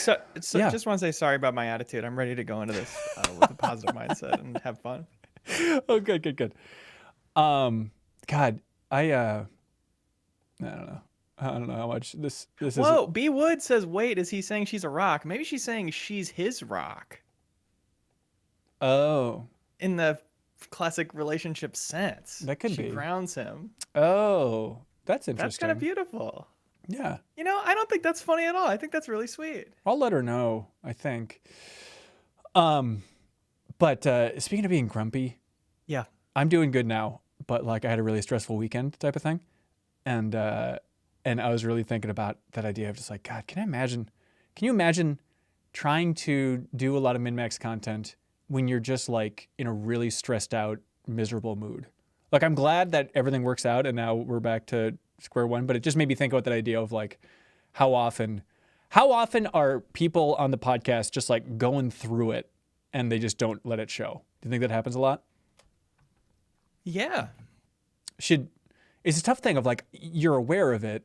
Yeah. just want to say sorry about my attitude. I'm ready to go into this with a positive mindset and have fun. Oh, good. God, I don't know. I don't know how much this is. Whoa, B Wood says, wait, is he saying she's a rock? Maybe she's saying she's his rock Oh, in the classic relationship sense. that could She be. grounds him. Oh, that's That's kind of interesting. beautiful. Yeah, I don't think that's funny at all. I think that's really sweet. I'll let her know, I think. Um, but speaking of being grumpy, Yeah. I'm doing good now, but like I had a really stressful weekend type of thing. And I was really thinking about that idea of just like, God, can you imagine trying to do a lot of min-max content when you're just like in a really stressed out, miserable mood? Like I'm glad that everything works out and now we're back to square one, but it just made me think about that idea of like how often are people on the podcast just like going through it and they just don't let it show? Do you think that happens a lot? Yeah. It's a tough thing of like you're aware of it,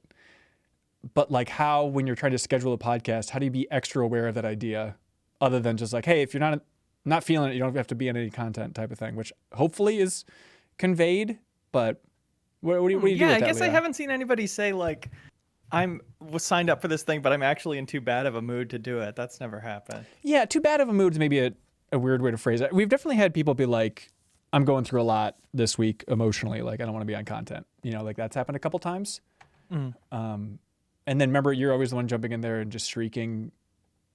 but like how when you're trying to schedule a podcast, how do you be extra aware of that idea other than just like, hey, if you're not feeling it, you don't have to be on any content type of thing, which hopefully is conveyed. But what do you do Yeah, with I that, guess I Leah? haven't seen anybody say like was signed up for this thing, but I'm actually in too bad of a mood to do it. That's never happened. Yeah, too bad of a mood is maybe a weird way to phrase it. We've definitely had people be like, I'm going through a lot this week emotionally. Like I don't want to be on content. Like that's happened a couple times. Mm. And then remember, you're always the one jumping in there and just shrieking,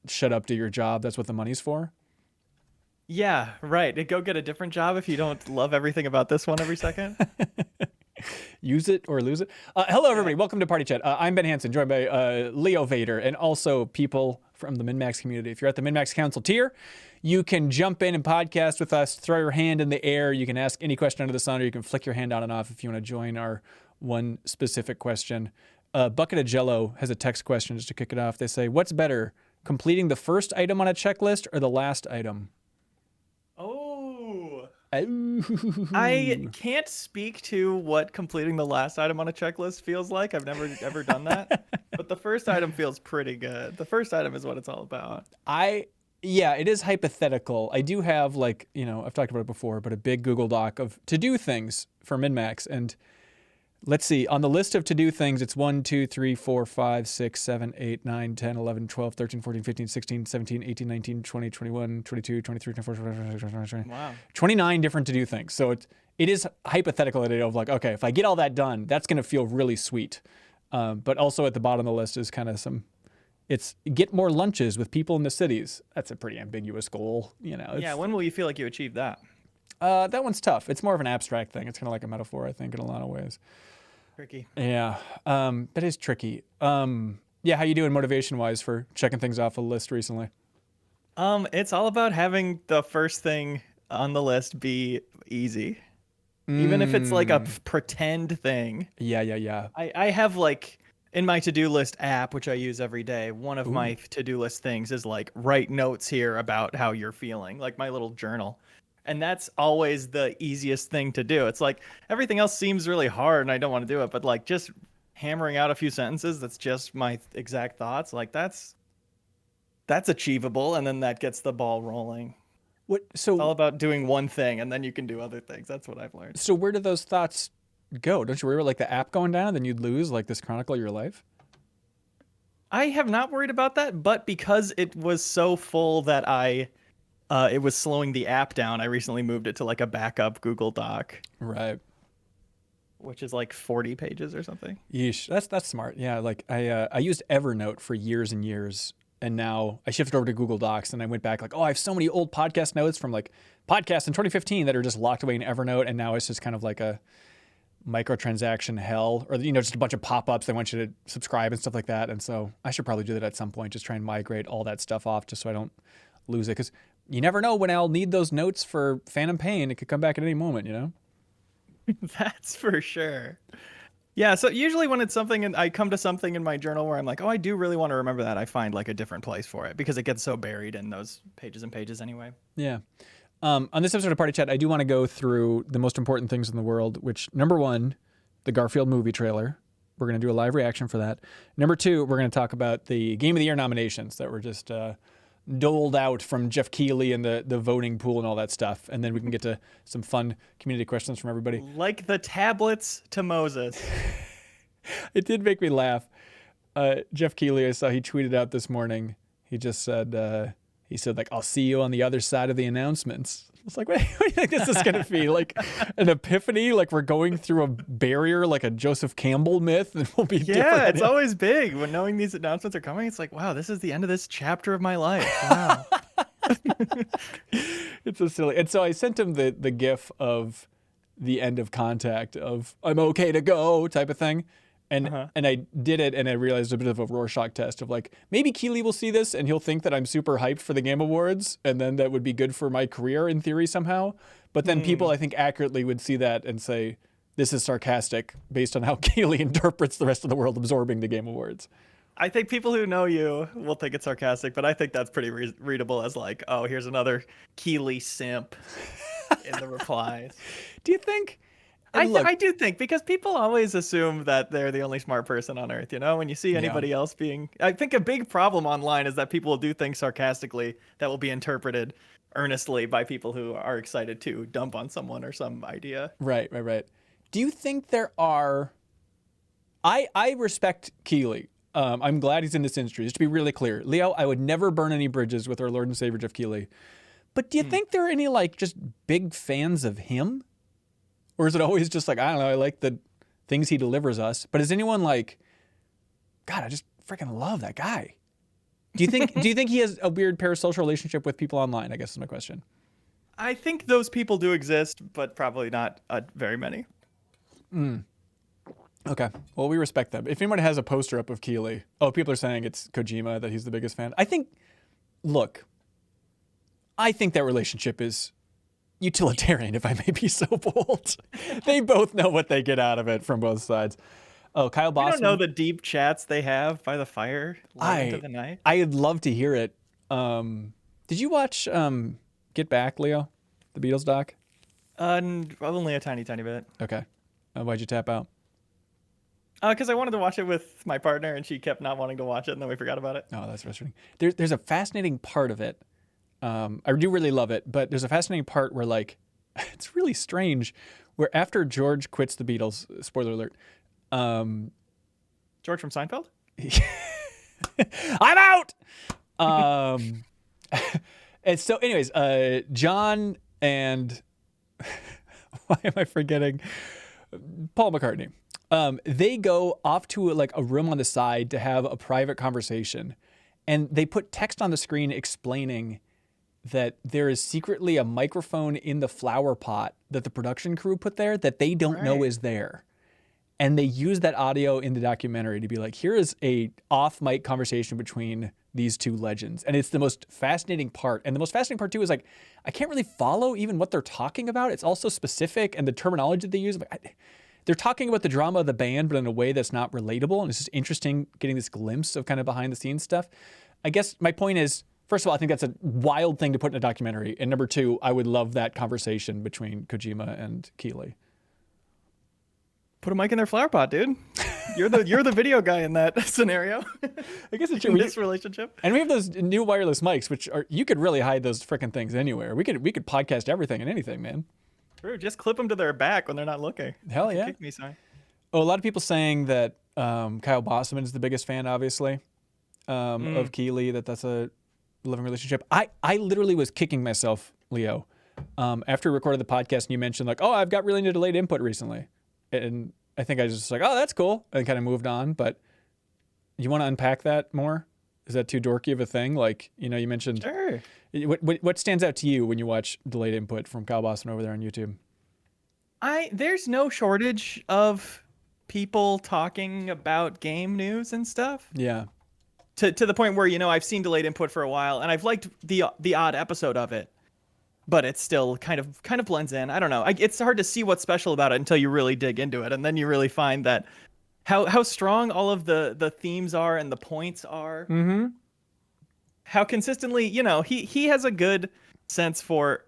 shut up, do your job. That's what the money's for. Yeah, right. Go get a different job if you don't love everything about this one every second. Use it or lose it. Hello, everybody. Welcome to Party Chat. I'm Ben Hansen, joined by Leo Vader and also people from the MinMax community. If you're at the MinMax Council tier, you can jump in and podcast with us, throw your hand in the air. You can ask any question under the sun, or you can flick your hand on and off if you want to join our one specific question. Bucket of Jello has a text question just to kick it off. They say, what's better, completing the first item on a checklist or the last item? Oh. Ooh. I can't speak to what completing the last item on a checklist feels like. I've never ever done that. But the first item feels pretty good. The first item is what it's all about. Yeah, it is hypothetical. I do have like, I've talked about it before, but a big Google Doc of to-do things for MinMax. And let's see, on the list of to-do things, it's 1, 2, 3, 4, 5, 6, 7, 8, 9, 10, 11, 12, 13, 14, 15, 16, 17, 18, 19, 20, 21, 22, 23, 24, 25, 26, Wow. 29 different to-do things. So it is hypothetical idea of like, okay, if I get all that done, that's going to feel really sweet. But also at the bottom of the list is kind of it's get more lunches with people in the cities. That's a pretty ambiguous goal, Yeah, when will you feel like you achieved that? That one's tough. It's more of an abstract thing. It's kind of like a metaphor, I think, in a lot of ways. Tricky. Yeah, that is tricky. Yeah, how you doing motivation-wise for checking things off a list recently? It's all about having the first thing on the list be easy. Even if it's like a pretend thing. Yeah. I have like in my to-do list app, which I use every day, one of Ooh. my to-do list things is like write notes here about how you're feeling, like my little journal. And that's always the easiest thing to do. It's like everything else seems really hard and I don't want to do it, but like just hammering out a few sentences that's just my exact thoughts, like that's achievable, and then that gets the ball rolling. What? It's all So, about doing one thing and then you can do other things. That's what I've learned. so where do those thoughts go? Don't you worry about like the app going down, then you'd lose like this chronicle of your life? I have not worried about that, but because it was so full that it was slowing the app down, I recently moved it to like a backup Google Doc, Right. which is like 40 pages or something. Yeesh. That's smart. Yeah. Like I used Evernote for years and years, and now I shifted over to Google Docs, and I went back like, oh, I have so many old podcast notes from like podcasts in 2015 that are just locked away in Evernote, and now it's just kind of like a microtransaction hell, or just a bunch of pop-ups. They want you to subscribe and stuff like that. And so I should probably do that at some point. Just try and migrate all that stuff off, just so I don't lose it, because you never know when I'll need those notes for Phantom Pain. It could come back at any moment. That's for sure. Yeah, so usually when it's something and I come to something in my journal where I'm like, oh, I do really want to remember that, I find like a different place for it because it gets so buried in those pages and pages anyway. Yeah. On this episode of Party Chat, I do want to go through the most important things in the world, which number one, the Garfield movie trailer We're going to do a live reaction for that. Number 2, we're going to talk about the Game of the Year nominations that were just doled out from Jeff Keighley and the voting pool and all that stuff. And then we can get to some fun community questions from everybody. Like the tablets to Moses. It did make me laugh. Jeff Keighley, I saw he tweeted out this morning. He just said, like, I'll see you on the other side of the announcements. It's like, what do you think this is going to be? Like an epiphany? Like we're going through a barrier, like a Joseph Campbell myth, and we'll be different. Yeah, it's always big when knowing these announcements are coming. It's like, wow, this is the end of this chapter of my life. Wow. It's so silly. And so I sent him the gif of the end of Contact of I'm okay to go type of thing. And and I did it, and I realized a bit of a Rorschach test of like, maybe Keighley will see this and he'll think that I'm super hyped for the Game Awards, and then that would be good for my career in theory somehow. But then people, I think, accurately would see that and say, this is sarcastic based on how Keighley interprets the rest of the world absorbing the Game Awards. I think people who know you will think it's sarcastic, but I think that's pretty readable as like, oh, here's another Keighley simp in the replies. Do you think? I do think, because people always assume that they're the only smart person on earth, you know, when you see anybody else being, I think a big problem online is that people will do things sarcastically that will be interpreted earnestly by people who are excited to dump on someone or some idea. Right. Do you think there are, I respect Keighley. I'm glad he's in this industry. Just to be really clear, Leo, I would never burn any bridges with our Lord and Savior Jeff Keighley. But do you think there are any like just big fans of him? Or is it always just like, I don't know, I like the things he delivers us. But is anyone like, God, I just freaking love that guy? Do you think he has a weird parasocial relationship with people online? I guess is my question. I think those people do exist, but probably not very many. Okay. Well, we respect them. If anyone has a poster up of Keighley, people are saying it's Kojima, that he's the biggest fan. I think that relationship is utilitarian, if I may be so bold. They both know what they get out of it from both sides. Oh, Kyle Bossman. I don't know the deep chats they have by the fire late into the night. I'd love to hear it. Did you watch Get Back, Leo? The Beatles doc? Only a tiny bit. Okay. Why'd you tap out? Because I wanted to watch it with my partner, and she kept not wanting to watch it, and then we forgot about it. Oh, that's frustrating. There's a fascinating part of it. I do really love it, but there's a fascinating part where, like, it's really strange, where after George quits the Beatles, spoiler alert. George from Seinfeld? I'm out! And so, anyways, John and why am I forgetting? Paul McCartney. They go off to like a room on the side to have a private conversation, and they put text on the screen explaining that there is secretly a microphone in the flower pot that the production crew put there that they don't know is there. And they use that audio in the documentary to be like, here is a off-mic conversation between these two legends. And it's the most fascinating part. And the most fascinating part, too, is like, I can't really follow even what they're talking about. It's also specific, and the terminology that they use. They're talking about the drama of the band, but in a way that's not relatable. And it's just interesting getting this glimpse of kind of behind-the-scenes stuff. I guess my point is, first of all, I think that's a wild thing to put in a documentary. And number 2, I would love that conversation between Kojima and Keighley. Put a mic in their flower pot, dude. You're the video guy in that scenario. I guess it's in this relationship. And we have those new wireless mics, which are, you could really hide those frickin' things anywhere. We could podcast everything and anything, man. True. Just clip them to their back when they're not looking. Hell yeah. Kick me, sorry. Oh, a lot of people saying that Kyle Bossman is the biggest fan, obviously, of Keighley. That's a loving relationship. I literally was kicking myself, Leo, after we recorded the podcast, and you mentioned like, oh, I've got really into delayed input recently. And I think I was just like, oh, that's cool, and kind of moved on. But you want to unpack that more? Is that too dorky of a thing? Like, you mentioned. Sure. What stands out to you when you watch delayed input from Kyle Bossman over there on YouTube? There's no shortage of people talking about game news and stuff. Yeah. To the point where, I've seen delayed input for a while, and I've liked the odd episode of it, but it still kind of blends in. I don't know. It's hard to see what's special about it until you really dig into it, and then you really find that how strong all of the themes are and the points are. Mm-hmm. How consistently, he has a good sense for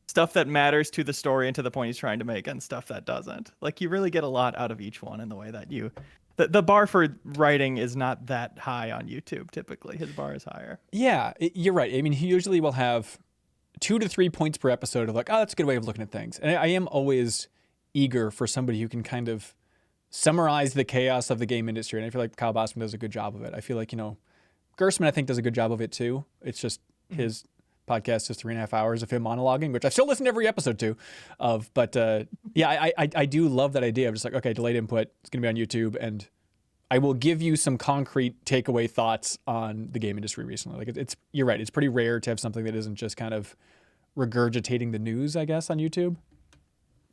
stuff that matters to the story and to the point he's trying to make, and stuff that doesn't. Like, you really get a lot out of each one in the way that you The bar for writing is not that high on YouTube. Typically, his bar is higher. Yeah, you're right. I mean, he usually will have 2 to 3 points per episode of like, oh, that's a good way of looking at things. And I am always eager for somebody who can kind of summarize the chaos of the game industry. And I feel like Kyle Bossman does a good job of it. I feel like, Gersman, I think, does a good job of it too. It's just his podcast is 3.5 hours of him monologuing, which I still listen to every episode to of. But yeah, I do love that idea of just like, okay, delayed input. It's going to be on YouTube. And I will give you some concrete takeaway thoughts on the game industry recently. Like you're right. It's pretty rare to have something that isn't just kind of regurgitating the news, I guess, on YouTube.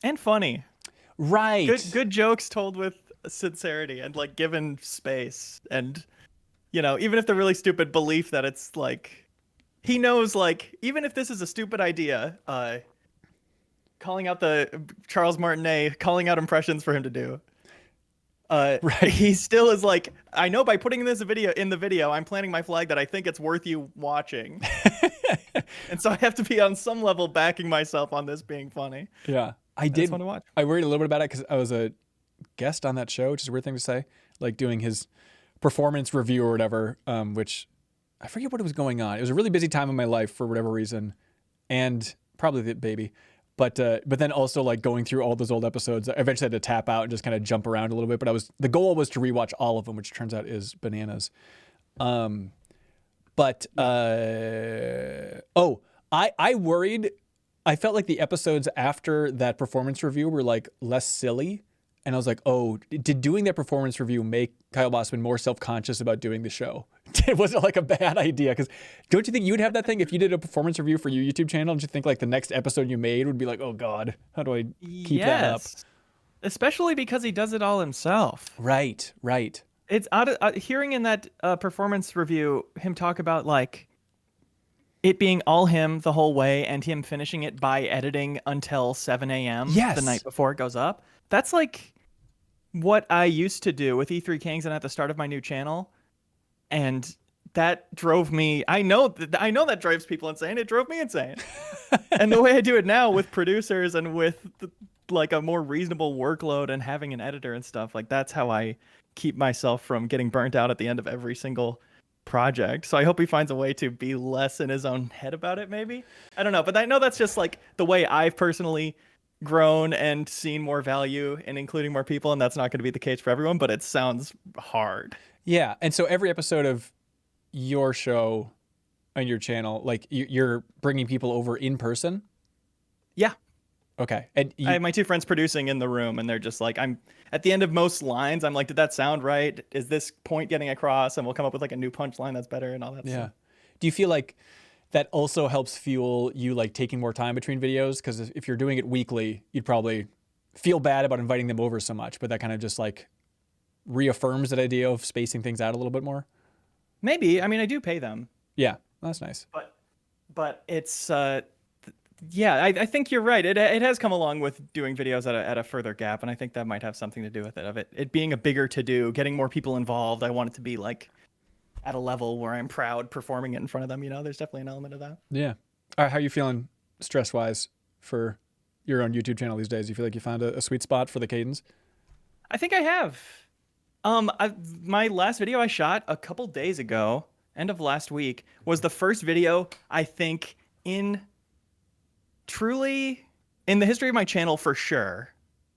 And funny. Right. Good jokes told with sincerity and like given space. And, even if they're really stupid, belief that it's like, he knows, like, even if this is a stupid idea, calling out the Charles Martinet, calling out impressions for him to do. Right. He still is like, I know by putting this in the video, I'm planting my flag that I think it's worth you watching. And so I have to be on some level backing myself on this being funny. Yeah. I did want to watch. I worried a little bit about it because I was a guest on that show, which is a weird thing to say, like doing his performance review or whatever, which I forget what was going on. It was a really busy time in my life for whatever reason, and probably the baby. But then also like going through all those old episodes, I eventually had to tap out and just kind of jump around a little bit. But the goal was to rewatch all of them, which turns out is bananas. I worried. I felt like the episodes after that performance review were like less silly. And I was like, oh, did doing that performance review make Kyle Bossman more self-conscious about doing the show? Was it like a bad idea? Because don't you think you'd have that thing if you did a performance review for your YouTube channel? Don't you think like the next episode you made would be like, oh God, how do I keep that up? Especially because he does it all himself. Right. It's hearing in that performance review him talk about like it being all him the whole way and him finishing it by editing until 7 a.m. the night before it goes up. That's like what I used to do with E3 Kings and at the start of my new channel. And that drove me, I know that drives people insane. It drove me insane. And the way I do it now with producers and with like a more reasonable workload and having an editor and stuff, like that's how I keep myself from getting burnt out at the end of every single project. So I hope he finds a way to be less in his own head about it, maybe. I don't know, but I know that's just like the way I've personally grown and seen more value in including more people, and that's not going to be the case for everyone, but it sounds hard. Yeah, and so every episode of your show on your channel, like you're bringing people over in person? Yeah. Okay. And I have my two friends producing in the room, and they're just like, I'm at the end of most lines, I'm like, did that sound right? Is this point getting across? And we'll come up with like a new punchline that's better and all that stuff. Do you feel like that also helps fuel you like taking more time between videos? Because if you're doing it weekly, you'd probably feel bad about inviting them over so much, but that kind of just like reaffirms that idea of spacing things out a little bit more. Maybe. I mean, I do pay them. Yeah, that's nice. But it's yeah, I think you're right. It has come along with doing videos at a further gap, and I think that might have something to do with it. Of it being a bigger to do, getting more people involved. I want it to be like at a level where I'm proud performing it in front of them. There's definitely an element of that. Yeah. All right, how are you feeling stress wise for your own YouTube channel these days? Do you feel like you found a sweet spot for the cadence? I think I have. My last video I shot a couple days ago, end of last week, was the first video I think truly in the history of my channel for sure,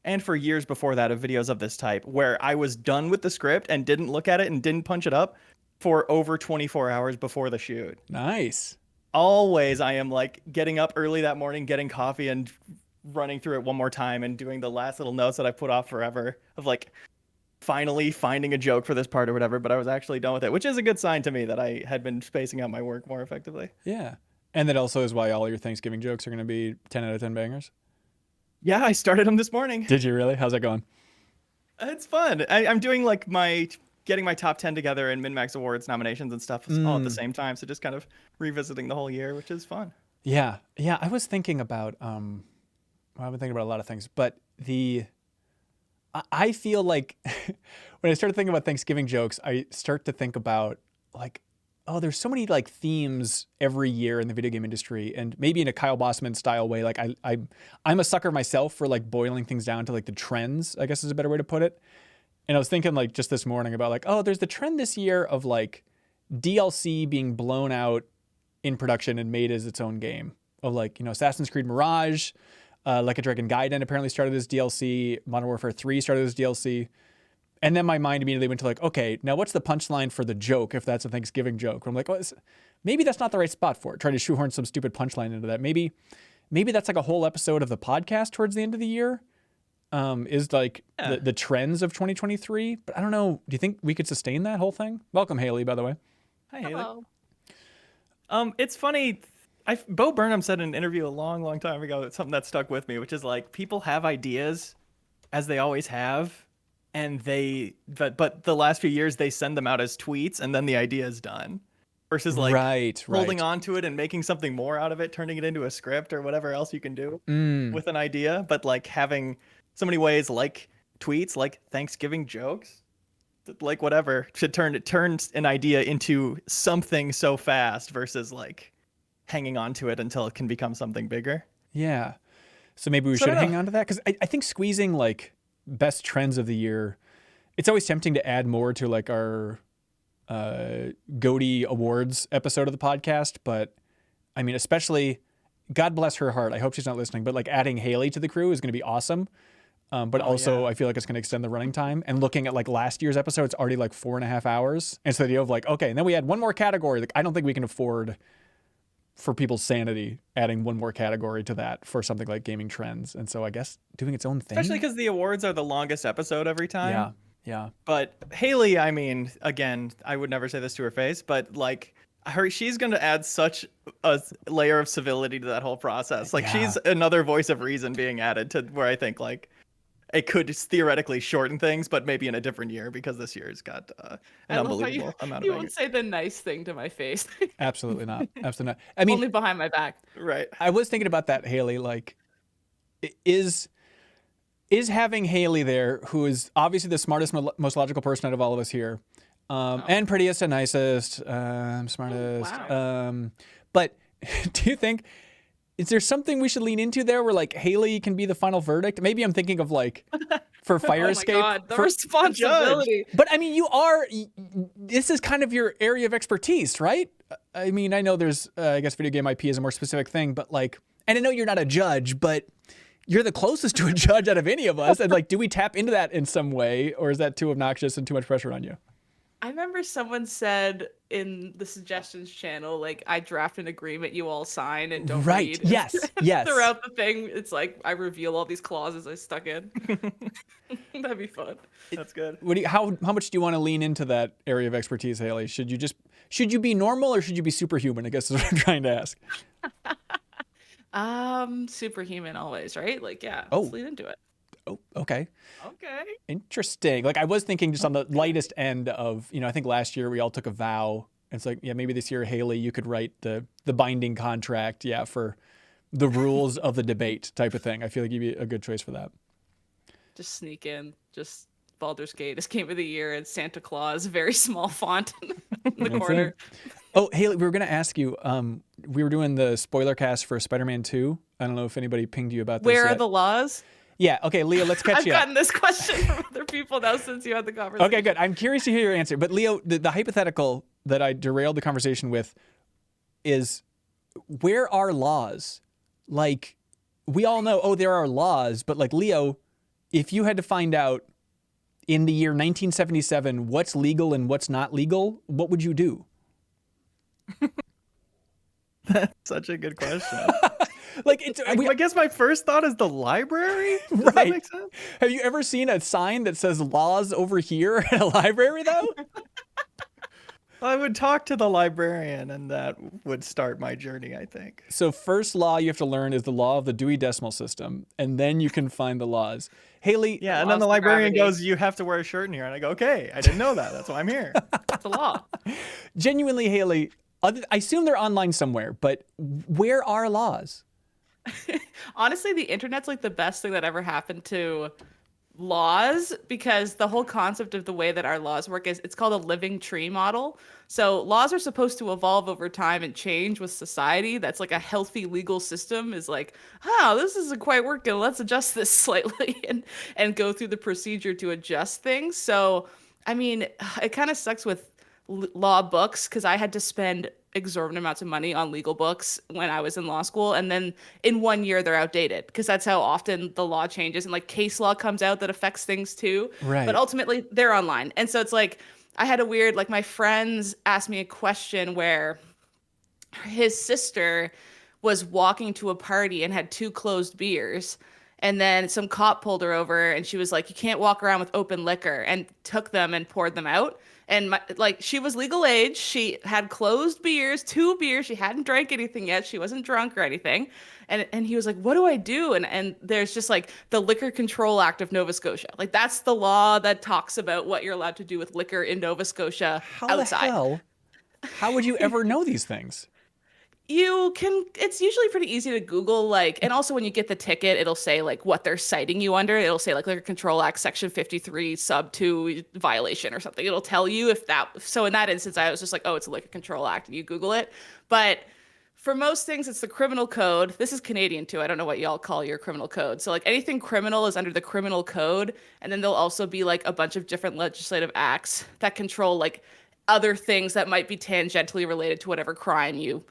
and for years before that of videos of this type, where I was done with the script and didn't look at it and didn't punch it up for over 24 hours before the shoot. Nice. Always I am like getting up early that morning, getting coffee and running through it one more time and doing the last little notes that I put off forever of like finally finding a joke for this part or whatever, but I was actually done with it, which is a good sign to me that I had been spacing out my work more effectively. Yeah. And that also is why all your Thanksgiving jokes are going to be 10 out of 10 bangers. Yeah, I started them this morning. Did you really? How's that going? It's fun. I'm doing like getting my top 10 together and Min-Max Awards nominations and stuff all at the same time. So just kind of revisiting the whole year, which is fun. Yeah. Yeah. I was thinking about, I've been thinking about a lot of things, but I feel like when I started thinking about Thanksgiving jokes, I start to think about like, oh, there's so many like themes every year in the video game industry, and maybe in a Kyle Bossman style way. Like I'm a sucker myself for like boiling things down to like the trends, I guess is a better way to put it. And I was thinking like just this morning about like, oh, there's the trend this year of like DLC being blown out in production and made as its own game. Of like, Assassin's Creed Mirage, Like a Dragon Gaiden apparently started as DLC, Modern Warfare 3 started as DLC. And then my mind immediately went to like, okay, now what's the punchline for the joke if that's a Thanksgiving joke? Where I'm like, well, maybe that's not the right spot for it. Try to shoehorn some stupid punchline into that. Maybe that's like a whole episode of the podcast towards the end of the year. Is like the trends of 2023. But I don't know. Do you think we could sustain that whole thing? Welcome, Haley, by the way. Hi, Haley. Hello. It's funny. Bo Burnham said in an interview a long, long time ago something that stuck with me, which is like people have ideas, as they always have, and but the last few years they send them out as tweets, and then the idea is done. Versus like holding on to it and making something more out of it, turning it into a script or whatever else you can do with an idea, but like having so many ways like tweets, like Thanksgiving jokes, like whatever, should turn an idea into something so fast versus like hanging on to it until it can become something bigger. Yeah. So maybe we should hang on to that, because I think squeezing like best trends of the year, it's always tempting to add more to like our Goaty Awards episode of the podcast. But I mean, especially, God bless her heart, I hope she's not listening, but like adding Haley to the crew is going to be awesome. But I feel like it's going to extend the running time. And looking at like last year's episode, it's already like 4.5 hours. And so the idea of like, okay, and then we add one more category. Like, I don't think we can afford, for people's sanity, adding one more category to that for something like gaming trends. And so I guess doing its own thing. Especially because the awards are the longest episode every time. Yeah. But Haley, I mean, again, I would never say this to her face, but like she's going to add such a layer of civility to that whole process. Like she's another voice of reason being added to where I think like it could theoretically shorten things, but maybe in a different year, because this year's got an unbelievable amount of You won't say the nice thing to my face. Absolutely not. Absolutely not. I mean, only behind my back. Right. I was thinking about that, Haley. Like, is having Haley there, who is obviously the smartest, most logical person out of all of us here, and prettiest and nicest, smartest. Oh, wow. But do you think, is there something we should lean into there where like Haley can be the final verdict? Maybe I'm thinking of like for Fire Escape. Oh my God, the responsibility. But I mean, this is kind of your area of expertise, right? I mean, I know there's, I guess video game IP is a more specific thing, but like, and I know you're not a judge, but you're the closest to a judge out of any of us. And like, do we tap into that in some way, or is that too obnoxious and too much pressure on you? I remember someone said in the suggestions channel, like, I draft an agreement you all sign and don't read. Yes. Throughout the thing, it's like I reveal all these clauses I stuck in. That'd be fun. That's good. How much do you want to lean into that area of expertise, Haley? Should you be normal or should you be superhuman? I guess is what I'm trying to ask. Superhuman always, right? Like, yeah, Oh. let's lean into it. Oh, okay. Okay. Interesting. Like I was thinking just on the lightest end of, I think last year we all took a vow. And it's like, yeah, maybe this year, Haley, you could write the binding contract, for the rules of the debate type of thing. I feel like you'd be a good choice for that. Just sneak in, Baldur's Gate is game of the year and Santa Claus, very small font in the corner. Oh, Haley, we were going to ask you, we were doing the spoiler cast for Spider-Man 2. I don't know if anybody pinged you about this Where yet. are the laws? Yeah. Okay, Leo, let's catch I've you up. gotten this question from other people now since you had the conversation. Okay, good. I'm curious to hear your answer. But Leo, the hypothetical that I derailed the conversation with is, where are laws? Like, we all know, there are laws, but like, Leo, if you had to find out in the year 1977 what's legal and what's not legal, what would you do? That's such a good question. Like, I guess my first thought is the library. Does Right. that make sense? Have you ever seen a sign that says laws over here at a library, though? I would talk to the librarian, and that would start my journey, I think. So first law you have to learn is the law of the Dewey Decimal System, and then you can find the laws. Haley, Yeah, and then the librarian goes, "You have to wear a shirt in here," and I go, "Okay, I didn't know that. That's why I'm here." It's a law. genuinely, Haley, I assume they're online somewhere, but where are laws? Honestly, the internet's like the best thing that ever happened to laws, because the whole concept of the way that our laws work is it's called a living tree model. So laws are supposed to evolve over time and change with society. That's like a healthy legal system is like, oh, this isn't quite working. Let's adjust this slightly and go through the procedure to adjust things. So, I mean, it kind of sucks with law books because I had to spend exorbitant amounts of money on legal books when I was in law school, and then in 1 year they're outdated because that's how often the law changes, and like case law comes out that affects things too. Right. But ultimately they're online, and so it's like I had a weird, like, my friends asked me a question where his sister was walking to a party and had two closed beers. And then some cop pulled her over and she was like, you can't walk around with open liquor, and took them and poured them out. And like, she was legal age. She had closed beers, two beers. She hadn't drank anything yet. She wasn't drunk or anything. And he was like, what do I do? And there's just like the Liquor Control Act of Nova Scotia. Like, that's the law that talks about what you're allowed to do with liquor in Nova Scotia How outside. the hell? How would you ever know these things? You can, it's usually pretty easy to Google, like, and also when you get the ticket, it'll say like what they're citing you under. It'll say like Liquor Control Act Section 53 sub 2 violation or something. It'll tell you if that, so in that instance, I was just like, oh, it's a Liquor Control Act, and you Google it. But for most things, it's the criminal code. This is Canadian too. I don't know what y'all call your criminal code. So like anything criminal is under the criminal code. And then there'll also be like a bunch of different legislative acts that control like other things that might be tangentially related to whatever crime you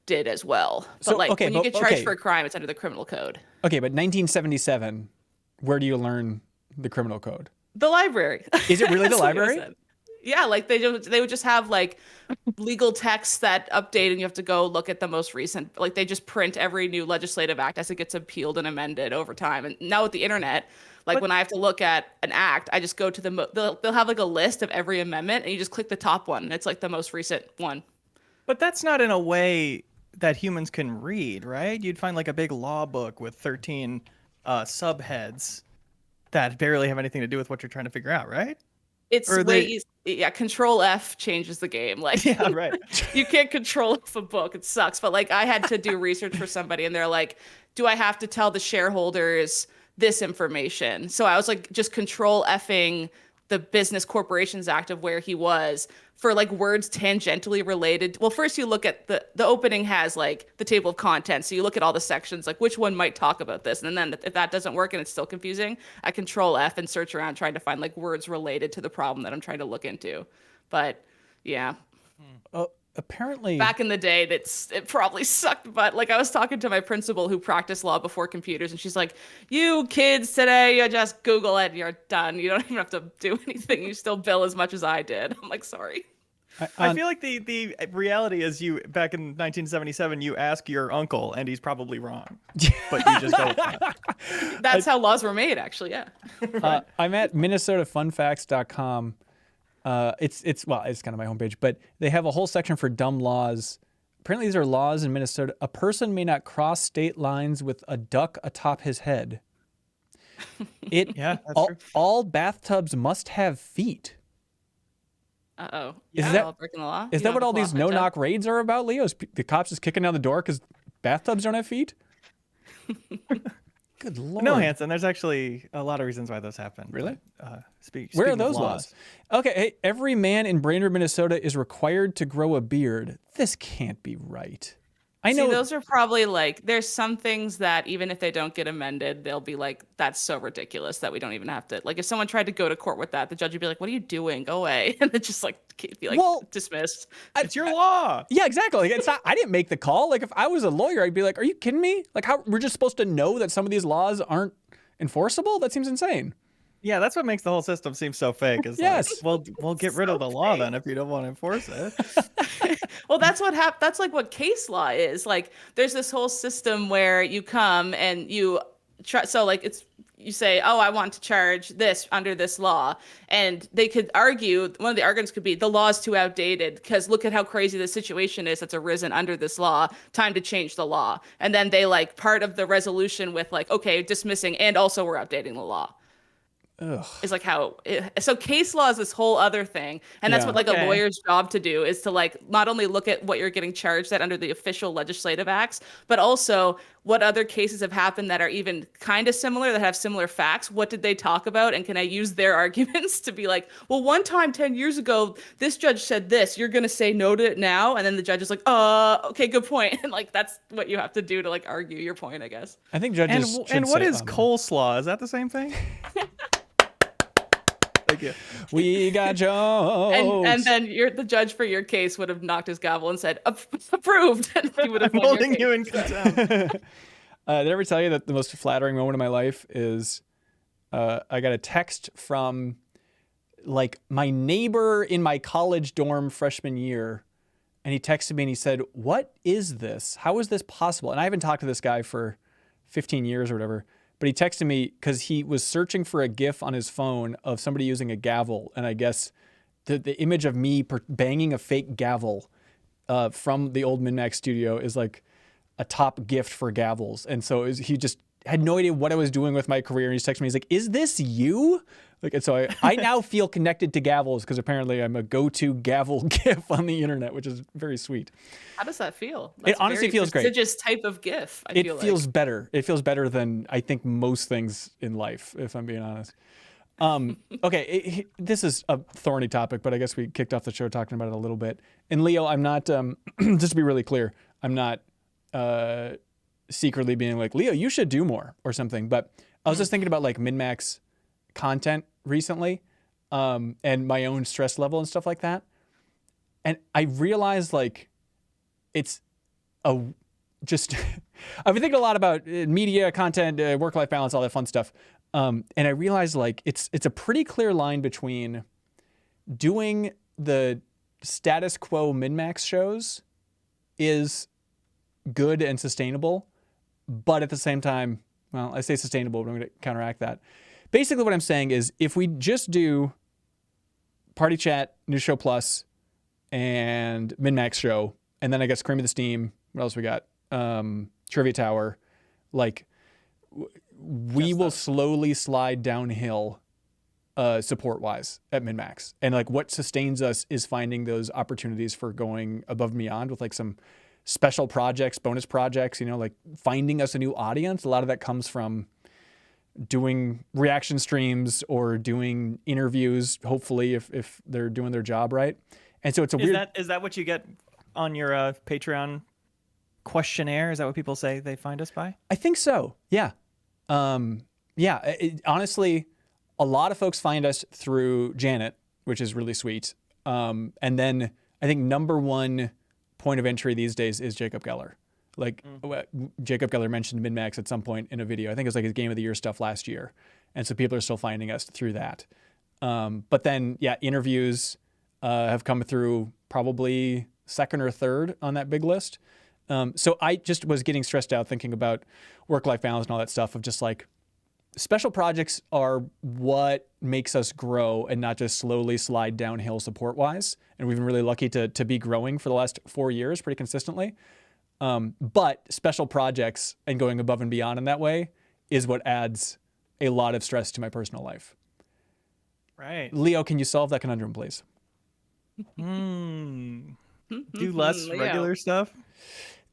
did as well. But So, like okay, when you but- get charged okay. for a crime, it's under the criminal code. Okay, but 1977, where do you learn the criminal code? The library. Is it really the That's what I library? said. Yeah, like they would just have like legal texts that update, and you have to go look at the most recent. Like they just print every new legislative act as it gets appealed and amended over time. And now with the internet, like when I have to look at an act, I just go to they'll have like a list of every amendment, and you just click the top one. And it's like the most recent one. But that's not in a way that humans can read, right? You'd find like a big law book with 13 subheads that barely have anything to do with what you're trying to figure out, right? It's Or way they- easy. Yeah, Control F changes the game. Like, Yeah, right. you can't control F a book. It sucks. But like, I had to do research for somebody, and they're like, do I have to tell the shareholders this information? So I was like, just Control Fing the Business Corporations Act of where he was for like words tangentially related. Well, first you look at the opening has like the table of contents. So you look at all the sections, like which one might talk about this. And then if that doesn't work and it's still confusing, I Control F and search around trying to find like words related to the problem that I'm trying to look into. But yeah, Apparently, back in the day, it probably sucked. But like, I was talking to my principal who practiced law before computers, and she's like, you kids today, you just Google it and you're done. You don't even have to do anything. You still bill as much as I did. I'm like, sorry. I feel like the reality is you back in 1977 you ask your uncle and he's probably wrong, but you just go with that. That's how laws were made, actually. Yeah. I'm at minnesotafunfacts.com. It's kind of my homepage, but they have a whole section for dumb laws. Apparently, these are laws in Minnesota. A person may not cross state lines with a duck atop his head. Yeah, that's true. All bathtubs must have feet. Uh-oh. Is Yeah, that- all breaking the law? Is You that don't what have all to these clock my tub? no-knock raids are about, Leo? Is the cops just kicking down the door because bathtubs don't have feet? Good Lord. No, Hanson, there's actually a lot of reasons why those happen. Really? Where Where are those laws? Okay, hey, every man in Brainerd, Minnesota is required to grow a beard. This can't be right. I know. See, those are probably like, there's some things that even if they don't get amended, they'll be like, that's so ridiculous that we don't even have to. Like, if someone tried to go to court with that, the judge would be like, what are you doing? Go away. And then just like be like Well, dismissed. It's your law. Yeah, exactly. Like, it's not. I didn't make the call. Like, if I was a lawyer, I'd be like, "Are you kidding me? Like, how we're just supposed to know that some of these laws aren't enforceable? That seems insane." Yeah, that's what makes the whole system seem so fake. Is Yes. like, we'll get rid of the law then if you don't want to enforce it. Well, that's what that's like what case law is. Like, there's this whole system where you come and you try. So like, you say, oh, I want to charge this under this law. And they could argue, one of the arguments could be the law is too outdated because look at how crazy the situation is that's arisen under this law. Time to change the law. And then they like part of the resolution with like, okay, dismissing and also we're updating the law. Ugh. is like so case law is this whole other thing, and that's Yeah. what like Okay. a lawyer's job to do, is to like not only look at what you're getting charged at under the official legislative acts, but also what other cases have happened that are even kind of similar, that have similar facts. What did they talk about, and can I use their arguments to be like, well, one time 10 years ago this judge said this, you're gonna say no to it now? And then the judge is like, okay, good point. And like that's what you have to do to like argue your point, I guess. I think And judges and should what say, is coleslaw? Is that the same thing? Thank you. We got jokes. And then the judge for your case would have knocked his gavel and said, approved. And he would have I'm won your holding case. you in contempt. Did I ever tell you that the most flattering moment of my life is I got a text from like my neighbor in my college dorm freshman year, and he texted me and he said, "What is this? How is this possible?" And I haven't talked to this guy for 15 years or whatever, but he texted me because he was searching for a GIF on his phone of somebody using a gavel, and I guess the image of me banging a fake gavel from the old MinMax studio is like a top gift for gavels. And so he just had no idea what I was doing with my career. And he's texting me, he's like, "Is this you?" Like, and so I now feel connected to gavels because apparently I'm a go-to gavel GIF on the internet, which is very sweet. How does that feel? It honestly feels great. Prestigious type of GIF. I It feel feels like. better. It feels better than I think most things in life, if I'm being honest. Okay, this is a thorny topic, but I guess we kicked off the show talking about it a little bit. And Leo, I'm not, just to be really clear, I'm not secretly being like, "Leo, you should do more," or something. But I was just thinking about like MinMax content recently, and my own stress level and stuff like that. And I realized like it's just I've been thinking a lot about media, content, work-life balance, all that fun stuff. And I realized like it's a pretty clear line between doing the status quo MinMax shows is good and sustainable, but at the same time, well, I say sustainable, but I'm going to counteract that. Basically, what I'm saying is if we just do Party Chat, News Show Plus, and MinMax Show, and then I guess Cream of the Steam, what else we got? Trivia Tower, like we will slowly slide downhill support-wise at MinMax. And like what sustains us is finding those opportunities for going above and beyond with like some special projects, bonus projects, like finding us a new audience. A lot of that comes from doing reaction streams or doing interviews, hopefully if they're doing their job right. And so it's Is that what you get on your Patreon questionnaire? Is that what people say they find us by? I think so. Yeah. Honestly, a lot of folks find us through Janet, which is really sweet. And then I think number one point of entry these days is Jacob Geller. Like Jacob Geller mentioned MinMax at some point in a video. I think it was like his Game of the Year stuff last year. And so people are still finding us through that. But then, interviews have come through probably second or third on that big list. So I just was getting stressed out thinking about work-life balance and all that stuff of just like special projects are what makes us grow and not just slowly slide downhill support-wise. And we've been really lucky to be growing for the last 4 years pretty consistently. But special projects and going above and beyond in that way is what adds a lot of stress to my personal life. Right. Leo, can you solve that conundrum, please? Do less Leo. regular stuff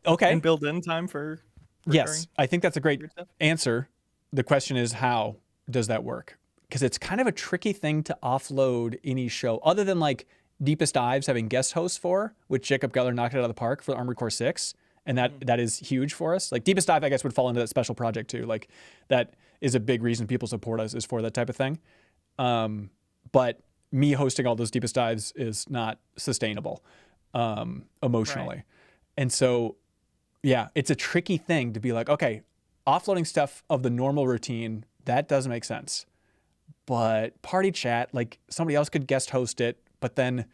Okay. and build in time for Yes, I think that's a great weird stuff. answer. The question is, how does that work? Because it's kind of a tricky thing to offload any show other than like Deepest Dives having guest hosts for, which Jacob Geller knocked it out of the park for Armored Core 6. And that is huge for us. Like Deepest Dive, I guess, would fall into that special project too. Like that is a big reason people support us is for that type of thing. But me hosting all those Deepest Dives is not sustainable emotionally. Right. And so, it's a tricky thing to be like, okay, offloading stuff of the normal routine, that does make sense. But Party Chat, like somebody else could guest host it, but then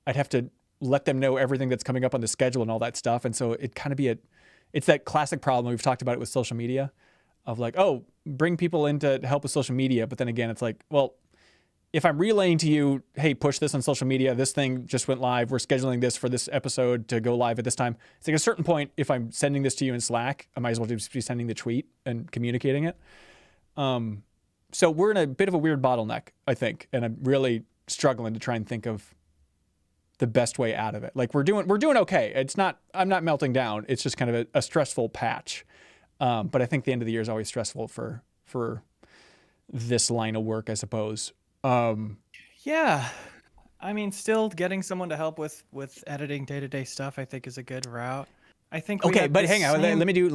I'd have to let them know everything that's coming up on the schedule and all that stuff. And so it kind of it's that classic problem. We've talked about it with social media of like, oh, bring people in to help with social media. But then again, it's like, well, if I'm relaying to you, hey, push this on social media, this thing just went live, we're scheduling this for this episode to go live at this time. It's like at a certain point, if I'm sending this to you in Slack, I might as well just be sending the tweet and communicating it. so we're in a bit of a weird bottleneck, I think, and I'm really struggling to try and think of the best way out of it. Like we're doing okay. I'm not melting down. It's just kind of a stressful patch. But I think the end of the year is always stressful for this line of work, I suppose. Yeah. I mean, still getting someone to help with editing day-to-day stuff, I think, is a good route. I think. Okay, but hang on. Let me do.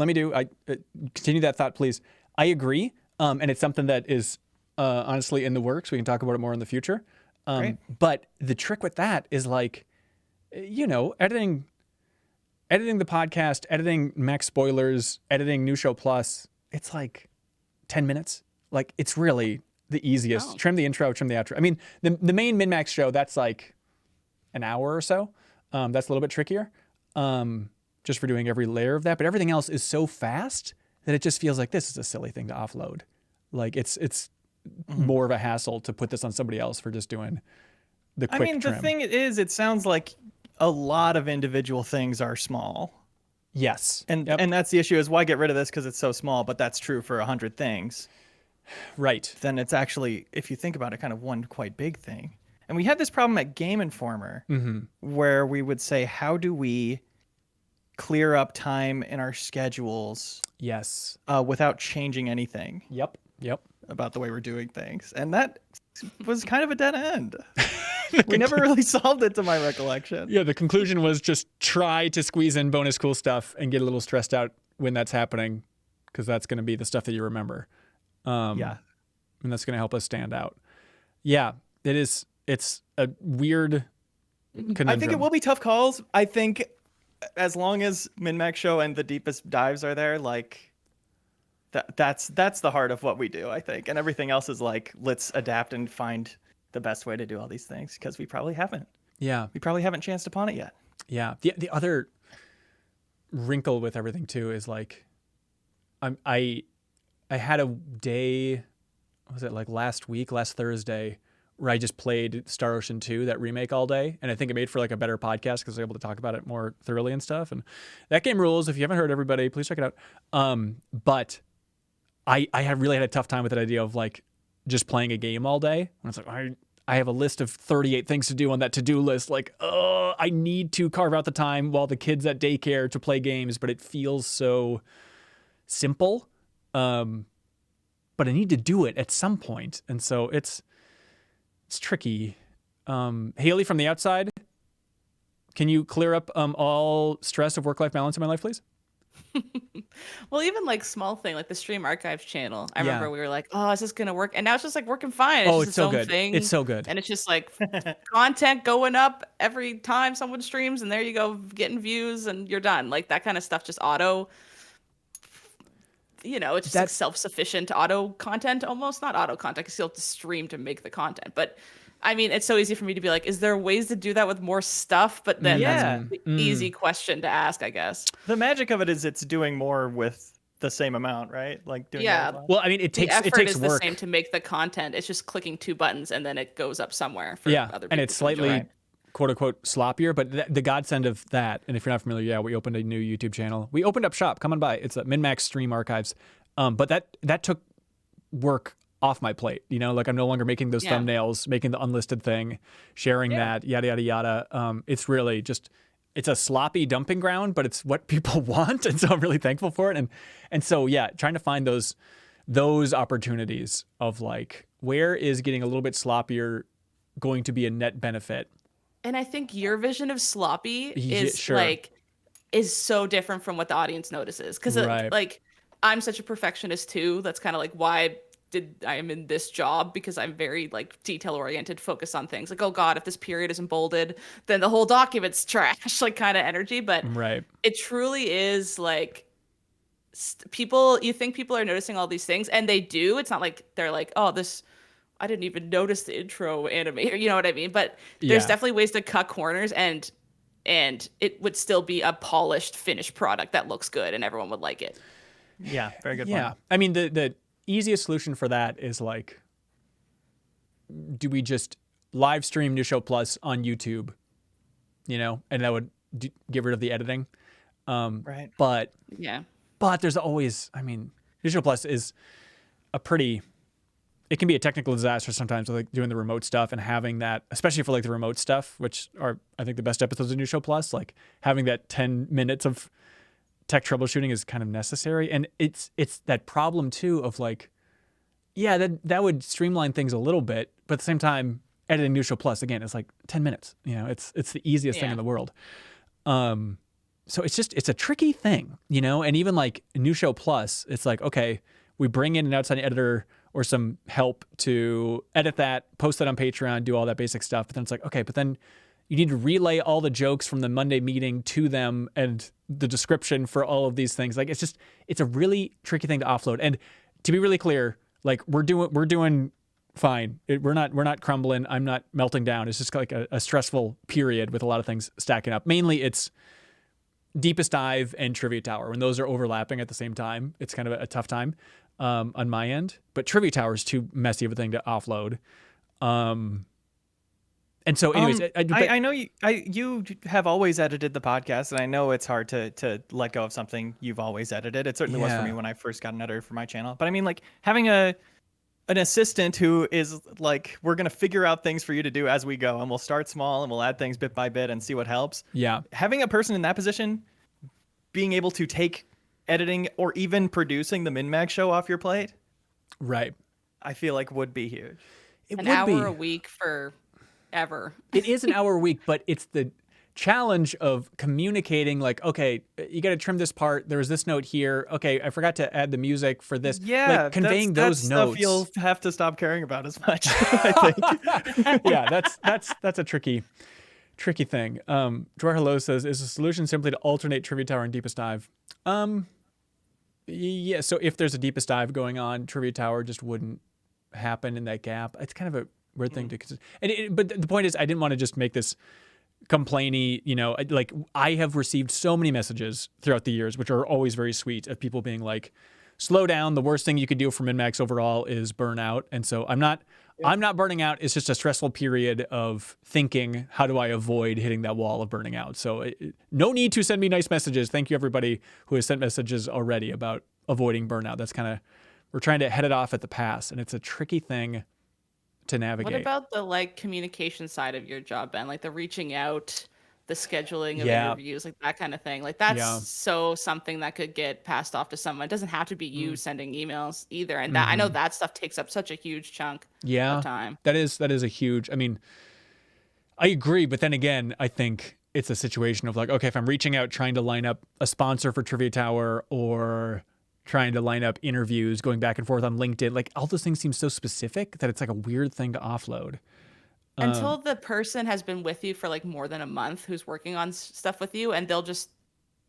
Continue that thought, please. I agree, and it's something that is honestly in the works. We can talk about it more in the future. Great. But the trick with that is like, editing the podcast, editing Max Spoilers, editing New Show Plus. It's like 10 minutes. Like it's really the easiest. Oh. Trim the intro, trim the outro. I mean, the main Min-Max show, that's like an hour or so. That's a little bit trickier, just for doing every layer of that. But everything else is so fast that it just feels like this is a silly thing to offload. Like it's more of a hassle to put this on somebody else for just doing the quick trim. The thing is, it sounds like a lot of individual things are small. Yes. And Yep. and that's the issue is why get rid of this because it's so small, but that's true for 100 things. Right. Then it's actually, if you think about it, kind of one quite big thing. And we had this problem at Game Informer where we would say, how do we clear up time in our schedules Yes. without changing anything Yep. about the way we're doing things? And that was kind of a dead end. We never really solved it to my recollection. Yeah, the conclusion was just try to squeeze in bonus cool stuff and get a little stressed out when that's happening, because that's going to be the stuff that you remember. Yeah. And that's going to help us stand out. Yeah, it is. It's a weird conundrum. I think it will be tough calls. I think as long as Min-Max Show and the deepest dives are there, like that's the heart of what we do, I think. And everything else is like, let's adapt and find the best way to do all these things, because we probably haven't. Yeah. We probably haven't chanced upon it yet. Yeah. The other wrinkle with everything too is like, I had a day, was it like last Thursday, where I just played Star Ocean 2, that remake, all day. And I think it made for like a better podcast because I was able to talk about it more thoroughly and stuff. And that game rules. If you haven't heard, everybody, please check it out. But I have really had a tough time with that idea of like just playing a game all day. And it's like, I have a list of 38 things to do on that to-do list. Like, I need to carve out the time while the kid's at daycare to play games, but it feels so simple. But I need to do it at some point. And so it's tricky. Haley, from the outside, can you clear up all stress of work-life balance in my life, please? Well, even like small thing like the Stream Archives channel. I Yeah. remember we were like, "Oh, is this gonna work?" And now it's just like working fine. Oh, just it's so own good. Thing. It's so good. And it's just like content going up every time someone streams, and there you go, getting views, and you're done. Like that kind of stuff, just auto. It's just like That's- self-sufficient auto content, almost not auto content, because you still have to stream to make the content. But I mean, it's so easy for me to be like, is there ways to do that with more stuff? But then Yeah. that's the easy question to ask, I guess. The magic of it is it's doing more with the same amount, right? Like doing Yeah. more. Well, I mean, it The takes effort is work. the same to make the content. It's just clicking two buttons and then it goes up somewhere for Yeah, other people. and it's to enjoy. slightly quote unquote sloppier, but the godsend of that. And if you're not familiar, yeah, we opened a new YouTube channel. We opened up shop. Come on by. It's a Min-Max Stream Archives. But that took work off my plate. Like I'm no longer making those Yeah. thumbnails, making the unlisted thing, sharing that, yada yada yada. It's really just, it's a sloppy dumping ground, but it's what people want, and so I'm really thankful for it. And so yeah, trying to find those opportunities of like, where is getting a little bit sloppier going to be a net benefit? And I think your vision of sloppy Yeah, is sure. is so different from what the audience notices. Because Right. like I'm such a perfectionist too. That's kind of like why I am in this job, because I'm very like detail oriented, focused on things. Like, oh God, if this period isn't bolded, then the whole document's trash, like kind of energy. But Right. it truly is like you think people are noticing all these things, and they do. It's not like they're like, oh, this, I didn't even notice the intro animator. You know what I mean? But there's Yeah. definitely ways to cut corners, and it would still be a polished, finished product that looks good and everyone would like it. Yeah, very good Yeah. point. I mean, the easiest solution for that is like, do we just live stream New Show Plus on YouTube, and that would get rid of the editing. Right. Yeah. But there's always, I mean, New Show Plus is a pretty it can be a technical disaster sometimes with like doing the remote stuff and having that, especially for like the remote stuff, which are I think the best episodes of New Show Plus, like having that 10 minutes of tech troubleshooting is kind of necessary. And it's that problem too of like, yeah, that would streamline things a little bit, but at the same time, editing New Show Plus, again, it's like 10 minutes, you know, it's the easiest thing in the world. So it's a tricky thing, you know, and even like New Show Plus, it's like, okay, we bring in an outside editor or some help to edit that, post that on Patreon, do all that basic stuff. But then it's like, okay, but then you need to relay all the jokes from the Monday meeting to them and the description for all of these things. Like, it's a really tricky thing to offload. And to be really clear, like we're doing fine. We're not crumbling. I'm not melting down. It's just like a stressful period with a lot of things stacking up. Mainly it's Deepest Dive and Trivia Tower. When those are overlapping at the same time, it's kind of a tough time on my end. But Trivia Tower is too messy of a thing to offload. And so, anyways, I know you have always edited the podcast, and I know it's hard to let go of something you've always edited. It certainly was for me when I first got an editor for my channel. But I mean, like having an assistant who is like, we're gonna figure out things for you to do as we go, and we'll start small and we'll add things bit by bit and see what helps. Yeah, having a person in that position, being able to take editing or even producing the MinMag show off your plate, right? I feel like would be huge. An hour a week for ever. It is an hour a week, but it's the challenge of communicating like, okay, you got to trim this part. There was this note here. Okay, I forgot to add the music for this. Yeah, like conveying those notes. Stuff you'll have to stop caring about as much, I think. Yeah, that's a tricky thing. Drawer Hello says, is the solution simply to alternate Trivia Tower and Deepest Dive? Yeah, so if there's a Deepest Dive going on, Trivia Tower just wouldn't happen in that gap. It's kind of a weird thing to consider. But the point is, I didn't want to just make this complainy, you know, like I have received so many messages throughout the years, which are always very sweet, of people being like, slow down. The worst thing you could do for MinMax overall is burnout. And so I'm not burning out. It's just a stressful period of thinking, how do I avoid hitting that wall of burning out? So no need to send me nice messages. Thank you, everybody who has sent messages already about avoiding burnout. That's kind of, we're trying to head it off at the pass. And it's a tricky thing to navigate. What about the like communication side of your job, Ben? Like the reaching out, the scheduling of interviews, like that kind of thing. Like that's so something that could get passed off to someone. It doesn't have to be you sending emails either. And that I know that stuff takes up such a huge chunk of time. That is a huge, I mean, I agree, but then again, I think it's a situation of like, okay, if I'm reaching out trying to line up a sponsor for Trivia Tower or trying to line up interviews, going back and forth on LinkedIn, like all those things seem so specific that it's like a weird thing to offload. Until the person has been with you for like more than a month who's working on stuff with you, and they'll just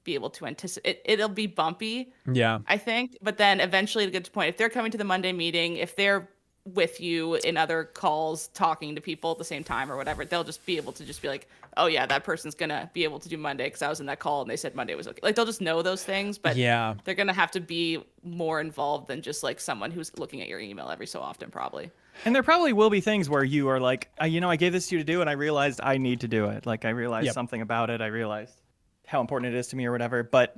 be able to anticipate. It'll be bumpy, I think. But then eventually it gets to the point, if they're coming to the Monday meeting, if they're with you in other calls talking to people at the same time or whatever, they'll just be able to just be like, oh yeah, that person's gonna be able to do Monday because I was in that call and they said Monday was okay. Like they'll just know those things, but they're gonna have to be more involved than just like someone who's looking at your email every so often, probably. And there probably will be things where you are like, I gave this to you to do and I realized I need to do it. Like I realized something about it. I realized how important it is to me or whatever. But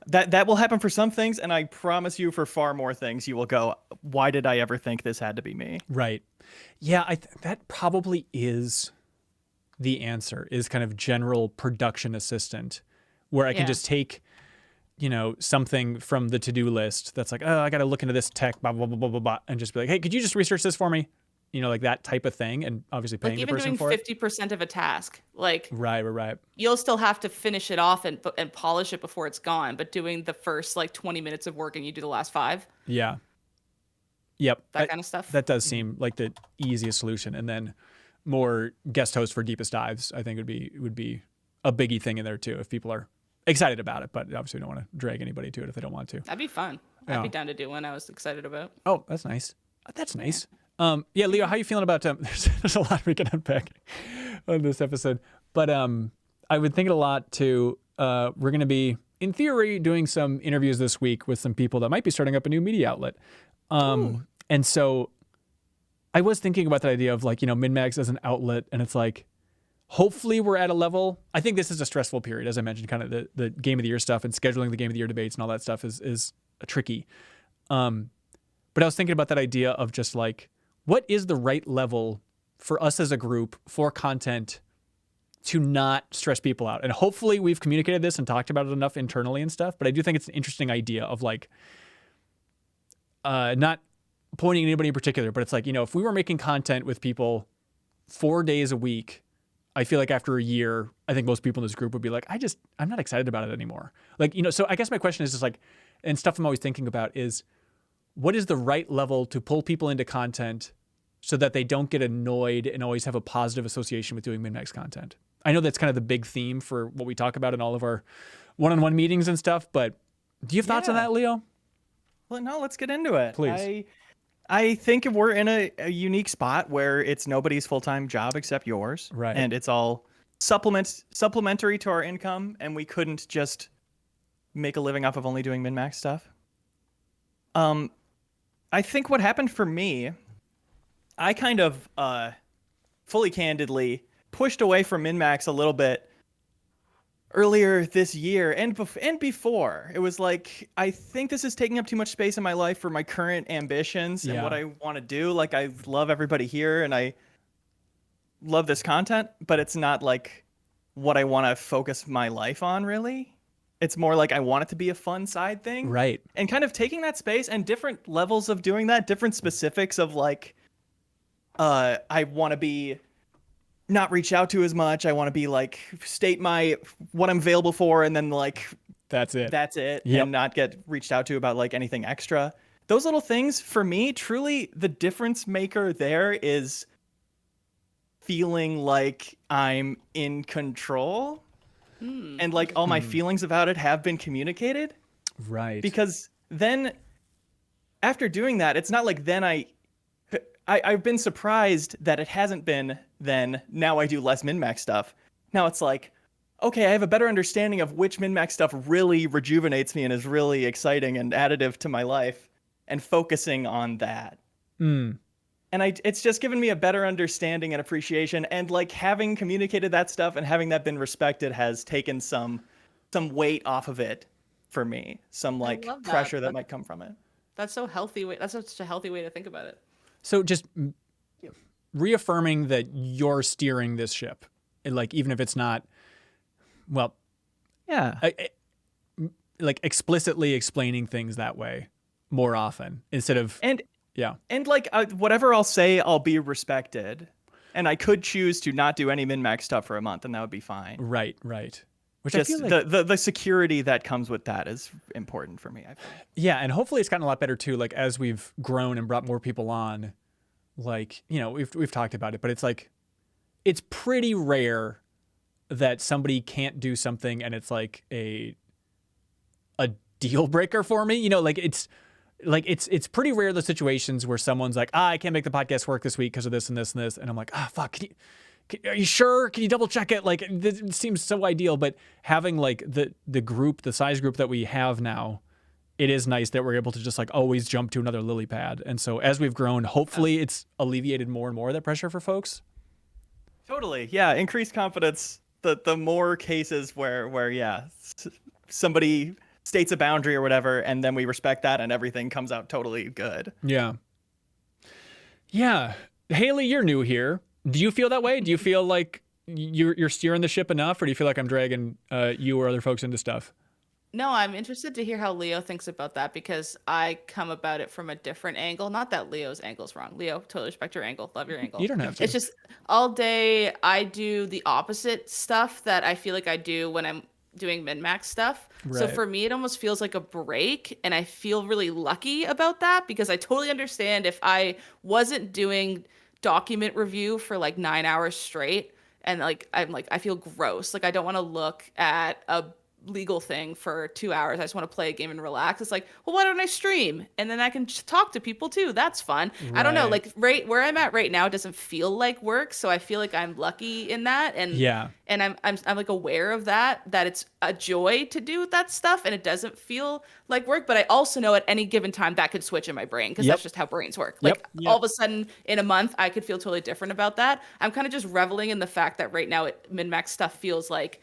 that will happen for some things, and I promise you for far more things you will go, why did I ever think this had to be me? Right. Yeah, that probably is the answer, is kind of general production assistant, where I can just take, you know, something from the to-do list that's like, oh, I got to look into this tech, blah, blah, blah, blah, blah, blah, and just be like, hey, could you just research this for me? You know, like that type of thing, and obviously paying the person for it. Like even doing 50% of a task, like right. You'll still have to finish it off and polish it before it's gone. But doing the first like 20 minutes of work and you do the last 5. Yeah. Yep. That kind of stuff. That does seem like the easiest solution, and then more guest hosts for Deepest Dives, I think would be a biggie thing in there too, if people are excited about it. But obviously, we don't want to drag anybody to it if they don't want to. That'd be fun. I'd be down to do one I was excited about. Oh, that's nice. That's nice. Yeah, Leo, how are you feeling about there's a lot we can unpack on this episode, but I would think it a lot too. We're going to be, in theory, doing some interviews this week with some people that might be starting up a new media outlet. And so I was thinking about that idea of like, you know, MinMax as an outlet, and it's like, hopefully we're at a level. I think this is a stressful period, as I mentioned, kind of the Game of the Year stuff and scheduling the Game of the Year debates and all that stuff is tricky. But I was thinking about that idea of just like, what is the right level for us as a group for content to not stress people out? And hopefully we've communicated this and talked about it enough internally and stuff. But I do think it's an interesting idea of like, not pointing at anybody in particular, but it's like, if we were making content with people 4 days a week, I feel like after a year, I think most people in this group would be like, I'm not excited about it anymore. Like, so I guess my question is just like, and stuff I'm always thinking about is, what is the right level to pull people into content so that they don't get annoyed and always have a positive association with doing min-max content? I know that's kind of the big theme for what we talk about in all of our one-on-one meetings and stuff, but do you have thoughts on that, Leo? Well, no, let's get into it. Please. I think we're in a unique spot where it's nobody's full-time job except yours. Right. And it's all supplementary to our income, and we couldn't just make a living off of only doing min-max stuff. I think what happened for me, I kind of fully candidly pushed away from min-max a little bit earlier this year and before. It was like, I think this is taking up too much space in my life for my current ambitions and what I want to do. Like, I love everybody here and I love this content, but it's not like what I want to focus my life on, really. It's more like I want it to be a fun side thing. Right. And kind of taking that space and different levels of doing that, different specifics of like, I want to be not reach out to as much. I want to be like, state what I'm available for. And then like, that's it. Yep. And not get reached out to about like anything extra. Those little things for me, truly the difference maker there is feeling like I'm in control. And like all my feelings about it have been communicated. Right. Because then after doing that, it's not like then I've been surprised that it hasn't been then now I do less min-max stuff. Now it's like, okay, I have a better understanding of which min-max stuff really rejuvenates me and is really exciting and additive to my life and focusing on that. And it's just given me a better understanding and appreciation, and like having communicated that stuff and having that been respected has taken some weight off of it for me. Some like pressure that might come from it. That's so healthy. That's such a healthy way to think about it. So just reaffirming that you're steering this ship, and like even if it's not, well, yeah, like explicitly explaining things that way more often instead of And like whatever I'll say, I'll be respected. And I could choose to not do any min-max stuff for a month, and that would be fine. Right. Which just I feel like the security that comes with that is important for me, I think. Yeah, and hopefully it's gotten a lot better too. Like as we've grown and brought more people on, like we've talked about it, but it's like it's pretty rare that somebody can't do something and it's like a deal breaker for me. It's pretty rare the situations where someone's like, I can't make the podcast work this week because of this and this and this. And I'm like, fuck, are you sure? Can you double check it? Like, it seems so ideal. But having like the group, the size group that we have now, it is nice that we're able to just like always jump to another lily pad. And so as we've grown, hopefully it's alleviated more and more of that pressure for folks. Totally. Yeah. Increased confidence. The more cases where somebody states a boundary or whatever, and then we respect that and everything comes out totally good. Yeah. Haley, you're new here. Do you feel that way? Do you feel like you're steering the ship enough, or do you feel like I'm dragging you or other folks into stuff? No, I'm interested to hear how Leo thinks about that, because I come about it from a different angle. Not that Leo's angle's wrong. Leo, totally respect your angle. Love your angle. You don't have to. It's just all day I do the opposite stuff that I feel like I do when I'm doing min-max stuff. Right. So for me, it almost feels like a break, and I feel really lucky about that, because I totally understand if I wasn't doing document review for like 9 hours straight, and like I feel gross. Like I don't want to look at a legal thing for 2 hours. I just want to play a game and relax. It's like, well, why don't I stream? And then I can talk to people too. That's fun. Right. I don't know. Like right where I'm at right now, it doesn't feel like work. So I feel like I'm lucky in that. And and I'm like aware of that it's a joy to do that stuff, and it doesn't feel like work. But I also know at any given time that could switch in my brain, because that's just how brains work. Like all of a sudden in a month, I could feel totally different about that. I'm kind of just reveling in the fact that right now min-max stuff feels like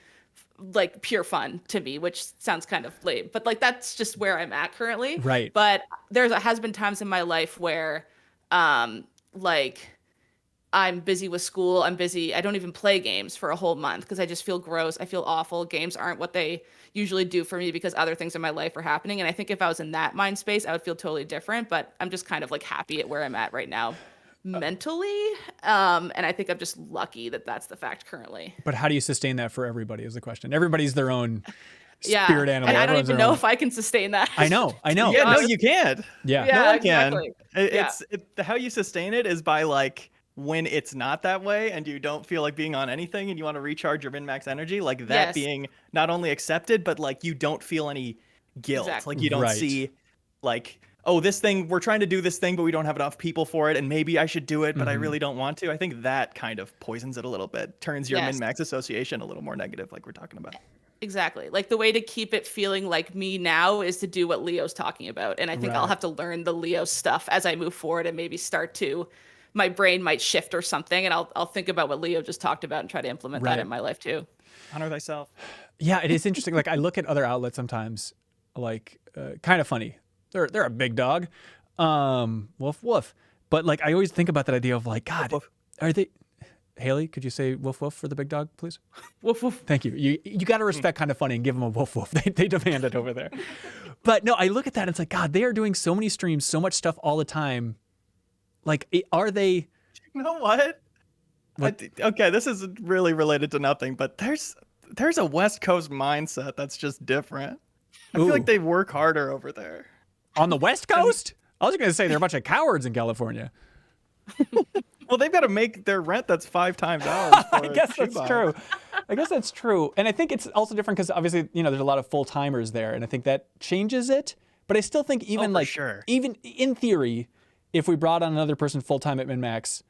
like pure fun to me, which sounds kind of lame, but like that's just where I'm at currently. Right. But has been times in my life where like I'm busy with school. I'm busy. I don't even play games for a whole month because I just feel gross. I feel awful. Games aren't what they usually do for me because other things in my life are happening. And I think if I was in that mind space, I would feel totally different. But I'm just kind of like happy at where I'm at right now mentally. And I think I'm just lucky that that's the fact currently. But how do you sustain that for everybody is the question. Everybody's their own Yeah. spirit animal. And I don't Everyone's even their know own- if I can sustain that. I know. Yeah, no, you can't. Yeah. Yeah, No one exactly. can. Yeah. How you sustain it is by like when it's not that way and you don't feel like being on anything and you want to recharge your min-max energy, like that Yes. being not only accepted, but like you don't feel any guilt. Exactly. Like you don't Right. see like, oh, this thing, we're trying to do this thing, but we don't have enough people for it. And maybe I should do it, but I really don't want to. I think that kind of poisons it a little bit, turns your Yes. min-max association a little more negative, like we're talking about. Exactly. Like the way to keep it feeling like me now is to do what Leo's talking about. And I think I'll Right. have to learn the Leo stuff as I move forward and maybe start to, my brain might shift or something. And I'll think about what Leo just talked about and try to implement Right. that in my life too. Honor thyself. Yeah, it is interesting. Like I look at other outlets sometimes, like kind of funny. They're a big dog, woof woof. But like I always think about that idea of like, God, Woof, woof. are they? Haley, could you say woof woof for the big dog, please? Woof woof. Thank you. You got to respect kind of funny and give them a woof woof. They demand it over there. But no, I look at that and it's like, God, they are doing so many streams, so much stuff all the time. Like, are they? You know what? Okay, this is really related to nothing, but there's a West Coast mindset that's just different. I feel Ooh. like they work harder over there. On the West Coast? I was going to say they're a bunch of cowards in California. Well, they've got to make their rent that's 5 times ours. I guess that's true. I guess that's true. And I think it's also different because obviously, there's a lot of full timers there. And I think that changes it. But I still think even for sure. even in theory, if we brought on another person full time at MinMax,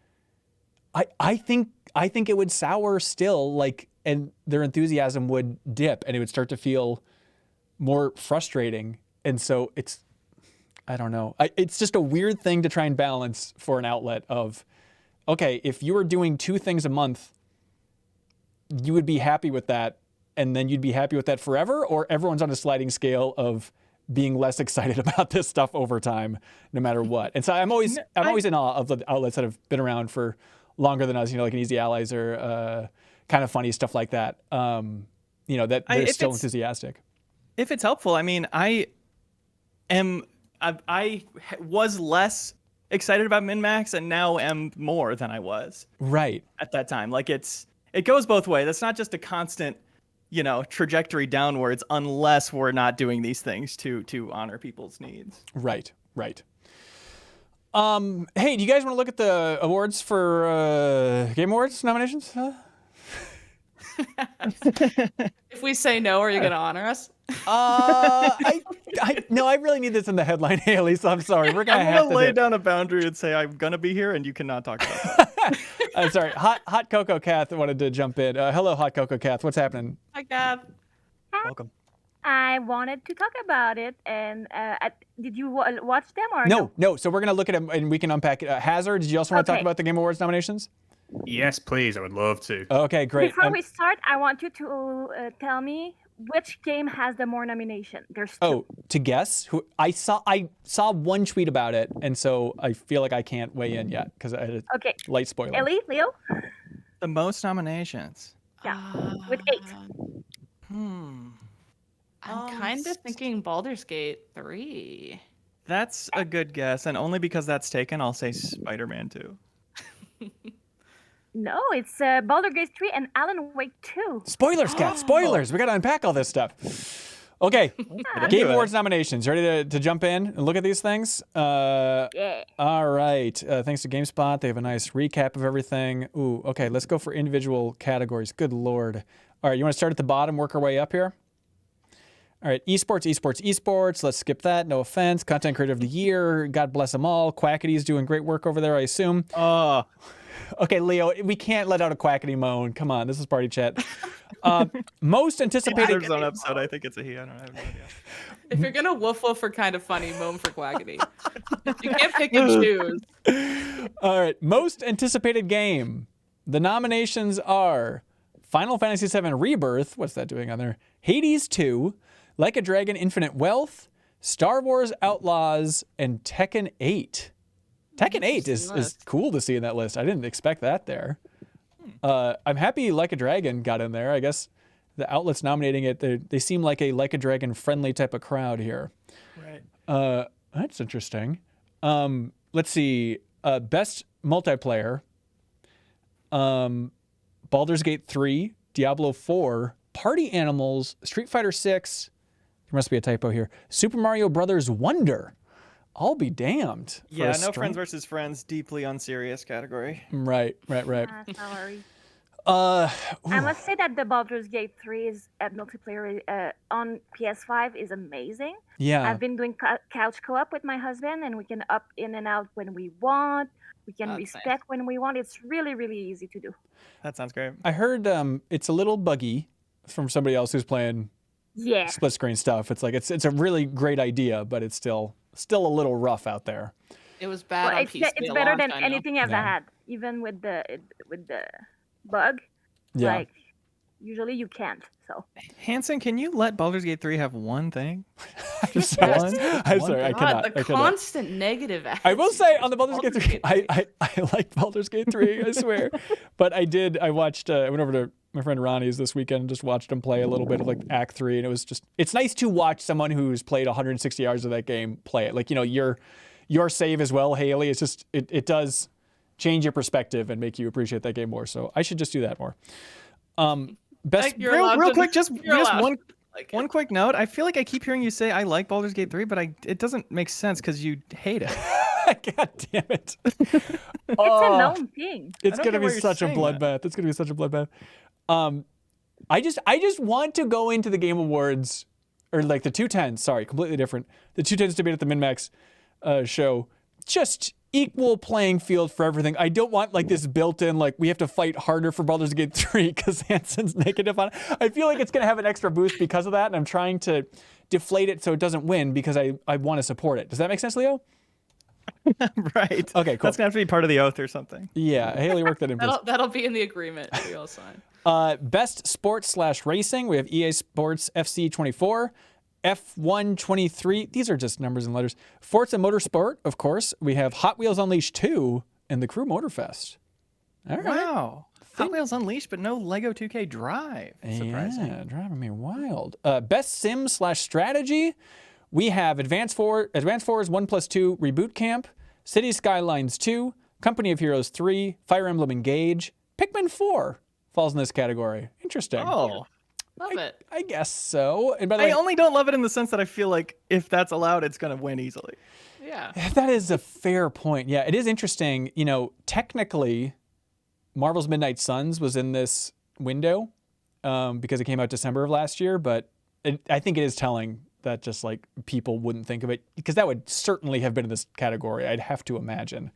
I think it would sour still, like, and their enthusiasm would dip and it would start to feel more frustrating. And so I don't know. It's just a weird thing to try and balance for an outlet of, okay, if you were doing 2 things a month, you would be happy with that, and then you'd be happy with that forever, or everyone's on a sliding scale of being less excited about this stuff over time, no matter what. And so I'm always in awe of the outlets that have been around for longer than us, like an Easy Allies or kind of funny stuff like that. That they're if still it's- enthusiastic. If it's helpful, I mean, I was less excited about MinMax and now am more than I was Right. at that time. Like it goes both ways. It's not just a constant, trajectory downwards unless we're not doing these things to honor people's needs. Right. Hey, do you guys want to look at the awards for Game Awards nominations? If we say no, are you going to honor us? No, I really need this in the headline, Haley. So I'm sorry. We're gonna I'm have gonna to lay down a boundary and say I'm gonna be here and you cannot talk about that. I'm sorry. Hot Cocoa Kath wanted to jump in. Hello, Hot Cocoa Kath. What's happening? Hi, Gab. Welcome. I wanted to talk about it, and did you watch them or No. So we're gonna look at it and we can unpack it. Hazard, did you also want to talk Okay. about the Game Awards nominations? Yes, please. I would love to. Okay, great. Before we start, I want you to tell me which game has the more nomination. There's 2. Oh, to guess who I saw one tweet about it, and so I feel like I can't weigh in yet because I had a Okay. light spoiler. Ellie, Leo? The most nominations. Yeah, with 8. I'm kind of thinking Baldur's Gate 3. That's a good guess, and only because that's taken, I'll say Spider-Man 2. No, it's Baldur's Gate 3 and Alan Wake 2. Spoilers, Kath. Spoilers. We got to unpack all this stuff. Okay, Game Awards nominations. Ready to jump in and look at these things? Yeah. All right. Thanks to GameSpot, they have a nice recap of everything. Ooh, okay. Let's go for individual categories. Good Lord. All right, you want to start at the bottom, work our way up here? All right, esports. Let's skip that. No offense. Content Creator of the Year. God bless them all. Quackity's doing great work over there, I assume. Oh, Okay, Leo, we can't let out a quackity moan. Come on, this is party chat. Most he anticipated. deserves his own episode. I think it's a he. I have no idea. If you're gonna woof woof for kind of funny, moan for quackity. You can't pick and choose. All right, most anticipated game. The nominations are Final Fantasy VII Rebirth. What's that doing on there? Hades 2, Like a Dragon Infinite Wealth, Star Wars Outlaws, and Tekken 8. Tekken 8 is cool to see in that list. I didn't expect that there. I'm happy Like a Dragon got in there. I guess the outlets nominating it, they seem like a Like a Dragon friendly type of crowd here. Right. That's interesting. Let's see. Best multiplayer. Baldur's Gate 3, Diablo 4, Party Animals, Street Fighter 6. There must be a typo here. Super Mario Brothers Wonder. I'll be damned. Yeah, no friends versus friends, deeply unserious category. Right. Sorry. Ooh. I must say that the Baldur's Gate 3 is multiplayer on PS5 is amazing. Yeah. I've been doing couch co-op with my husband, and we can up in and out when we want. We can That's respec nice. when we want. It's really, really easy to do. That sounds great. I heard it's a little buggy from somebody else who's playing Yeah. split screen stuff. It's like it's a really great idea, but it's still a little rough out there. It was bad Well, on it's, PC. it's a better long than time ago. anything I've Yeah. had, even with the bug. Yeah. Like, usually you can't. So Hanson, can you let Baldur's Gate 3 have one thing? I'm sorry. One- I'm one sorry. I thing. cannot. God, the I cannot. constant negative I will attitude. say on the Baldur's Gate 3, Baldur's Gate 3. I like Baldur's Gate 3, I swear. But I watched, I went over to my friend Ronnie's this weekend and just watched him play a little bit of like Act 3. And it was just, it's nice to watch someone who's played 160 hours of that game play it. Like, your save as well, Haley. It's just, it does change your perspective and make you appreciate that game more. So I should just do that more. Best, You're allowed real to- quick, just you're allowed. one quick note. I feel like I keep hearing you say I like Baldur's Gate 3, but it doesn't make sense because you hate it. God damn it. it's a known thing. It's don't gonna get be why you're such a saying that. bloodbath. It's gonna be such a bloodbath. I just want to go into the Game Awards, or like the 210s. Sorry, completely different. The 210s debate at the MinMax show. Just equal playing field for everything. I don't want like this built-in like we have to fight harder for Baldur's Gate 3 because Hanson's negative on it. I feel like it's gonna have an extra boost because of that, and I'm trying to deflate it so it doesn't win because I want to support it. Does that make sense, Leo? Right. Okay, cool. That's gonna have to be part of the oath or something. Yeah, Haley worked that in. please. That'll be in the agreement we all sign. Best sports / racing. We have EA Sports FC 24, F1 23. These are just numbers and letters. Forza Motorsport, of course. We have Hot Wheels Unleashed 2 and the Crew Motorfest. All right. Wow. Hot Wheels Unleashed, but no Lego 2K Drive. Surprising. Yeah, driving me wild. Best sim / strategy. We have Advanced Wars 1+2 Reboot Camp, City Skylines 2, Company of Heroes 3, Fire Emblem Engage, Pikmin 4 falls in this category. Interesting. Oh. Love it. I guess so. And by the I way, only don't love it in the sense that I feel like if that's allowed, it's gonna win easily. Yeah. that is a fair point. Yeah, it is interesting. Technically, Marvel's Midnight Suns was in this window because it came out December of last year, but I think it is telling that just like people wouldn't think of it because that would certainly have been in this category. I'd have to imagine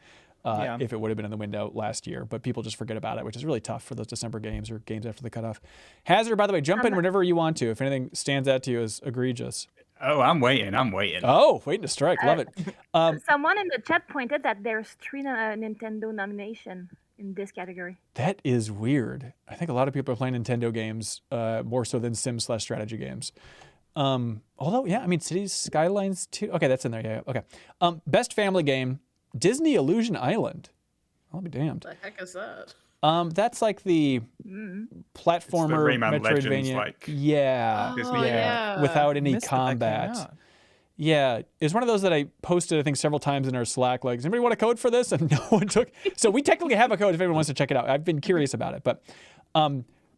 Yeah. if it would have been in the window last year, but people just forget about it, which is really tough for those December games or games after the cutoff. Hazard, by the way, jump in whenever you want to. If anything stands out to you as egregious. Oh, I'm waiting. Oh, waiting to strike. Love it. Someone in the chat pointed that there's 3 Nintendo nomination in this category. That is weird. I think a lot of people are playing Nintendo games more so than sim / strategy games. Although, yeah, I mean, Cities Skylines 2. Okay, that's in there. Yeah, okay. Best family game, Disney Illusion Island. I'll be damned. The heck is that? That's like the platformer Rayman Legends, Metroidvania. like, yeah, Disney game. yeah. without any Missed that came combat. out. Yeah, it's one of those that I posted, I think, several times in our Slack. Like, does anybody want a code for this? And no one took. So we technically have a code if anyone wants to check it out. I've been curious about it. But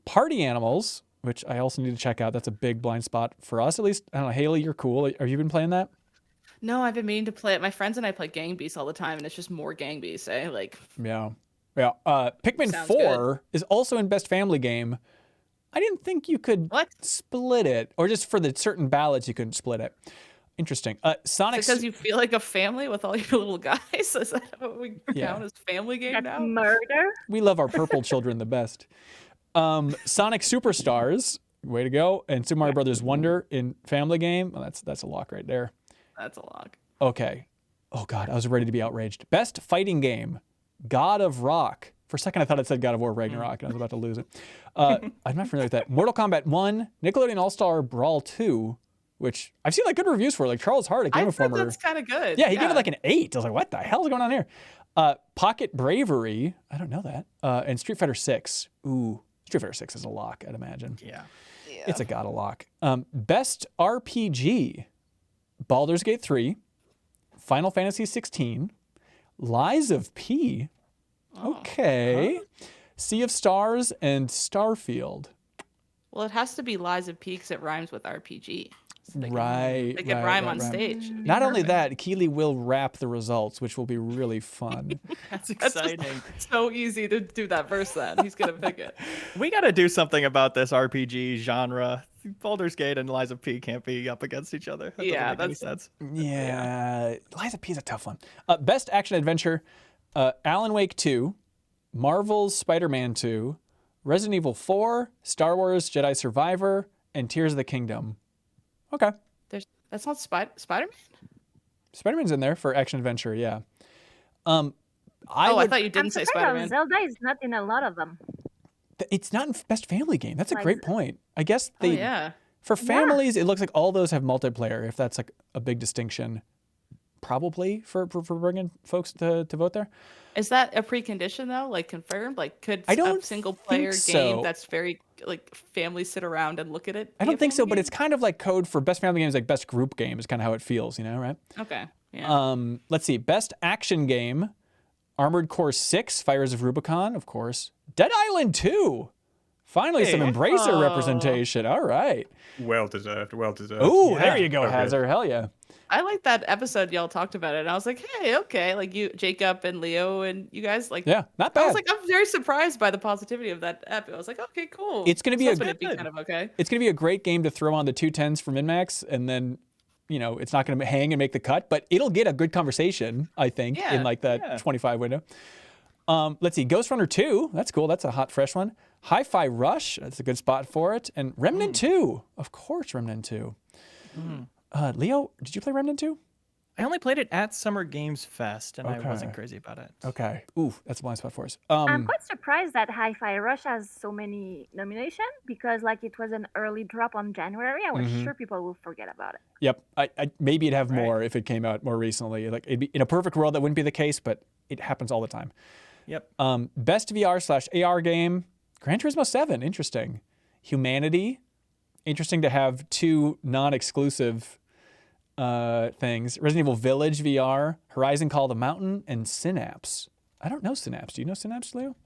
Party Animals, which I also need to check out. That's a big blind spot for us, at least. I don't know. Haley, you're cool. Have you been playing that? No, I've been meaning to play it. My friends and I play Gang Beasts all the time, and it's just more Gang Beasts. Like, Yeah. Yeah. Pikmin Sounds 4 is also in Best Family Game. I didn't think you could what? split it, or just for the certain ballots you couldn't split it. Interesting. Sonic. Because you feel like a family with all your little guys? Is that what we Yeah. count as family game That's now? murder. We love our purple children the best. Sonic Superstars, way to go, and Super Mario Brothers Wonder in Family Game. Well, that's a lock right there. That's a lock. Okay. Oh God, I was ready to be outraged. Best fighting game, God of Rock, For a second, I thought it said God of War Ragnarok, and I was about to lose it. I'm not familiar with that. Mortal Kombat 1, Nickelodeon All-Star Brawl 2, which I've seen like good reviews for. Like Charles Hart, a Game I think Informer. that's kind of good. Yeah, he gave it like an 8. I was like, what the hell is going on here? Pocket Bravery, I don't know that. And Street Fighter 6. Ooh, Street Fighter 6 is a lock, I'd imagine. Yeah. It's a gotta lock. Best RPG, Baldur's Gate 3, Final Fantasy 16, Lies of P, okay, Sea of Stars, and Starfield. Well, it has to be Lies of P because it rhymes with RPG. So they can- Right. They can rhyme on stage. Not only that, Keely will rap the results, which will be really fun. That's That's just exciting. so easy to do that verse then. He's going to pick it. We got to do something about this RPG genre. Baldur's Gate and Lies of P can't be up against each other. That Yeah, doesn't make any that's- sense. Yeah, Lies of P is a tough one. Best Action Adventure, Alan Wake 2, Marvel's Spider-Man 2, Resident Evil 4, Star Wars Jedi Survivor, and Tears of the Kingdom. Okay. That's not Spider-Man? Spider-Man's in there for Action Adventure, yeah. I thought you I'm didn't say surprised Spider-Man. Zelda is not in a lot of them. It's not in Best Family Game. That's a Like- great point. I guess Oh, they yeah. for families, it looks like all those have multiplayer, if that's like a big distinction. Probably for bringing folks to vote there. Is that a precondition though? Like confirmed? Like could I don't a single player think game so. that's very like families sit around and look at it? I be a don't think so, family but game? it's kind of like code for Best Family Game is like Best Group Game is kind of how it feels, right? Okay. Yeah. Let's see. Best Action Game, Armored Core 6, Fires of Rubicon, of course. Dead Island 2. Finally, some Hey. Embracer Oh. representation. All right. Well deserved. Well deserved. Ooh, Yeah. there you go, Okay. Hazard. Hell yeah. I like that episode y'all talked about it. And I was like, hey, okay. Like you, Jacob and Leo and you guys like. Yeah, not I bad. was like, I'm very surprised by the positivity of that episode. I was like, okay, cool. It's gonna be I a was hoping it'd be good- kind of okay. It's going to be a great game to throw on the 210s for MinMax, and then, it's not going to hang and make the cut, but it'll get a good conversation, I think, Yeah, in like that yeah. 25 window. Let's see. Ghost Runner 2. That's cool. That's a hot, fresh one. Hi-Fi Rush. That's a good spot for it. And Remnant 2. Of course, Remnant 2. Leo, did you play Remnant 2? I only played it at Summer Games Fest, and I Okay. wasn't crazy about it. Okay. Ooh, that's a blind spot for us. I'm quite surprised that Hi-Fi Rush has so many nominations because, like, it was an early drop on January. I was sure people will forget about it. Yep. I maybe it'd have Right. more if it came out more recently. Like it'd be, in a perfect world, that wouldn't be the case, but it happens all the time. Yep. Best VR/AR game, Gran Turismo 7. Interesting. Humanity. Interesting to have two non-exclusive things. Resident Evil Village VR, Horizon Call of the Mountain, and Synapse. I don't know Synapse. Do you know Synapse, Leo?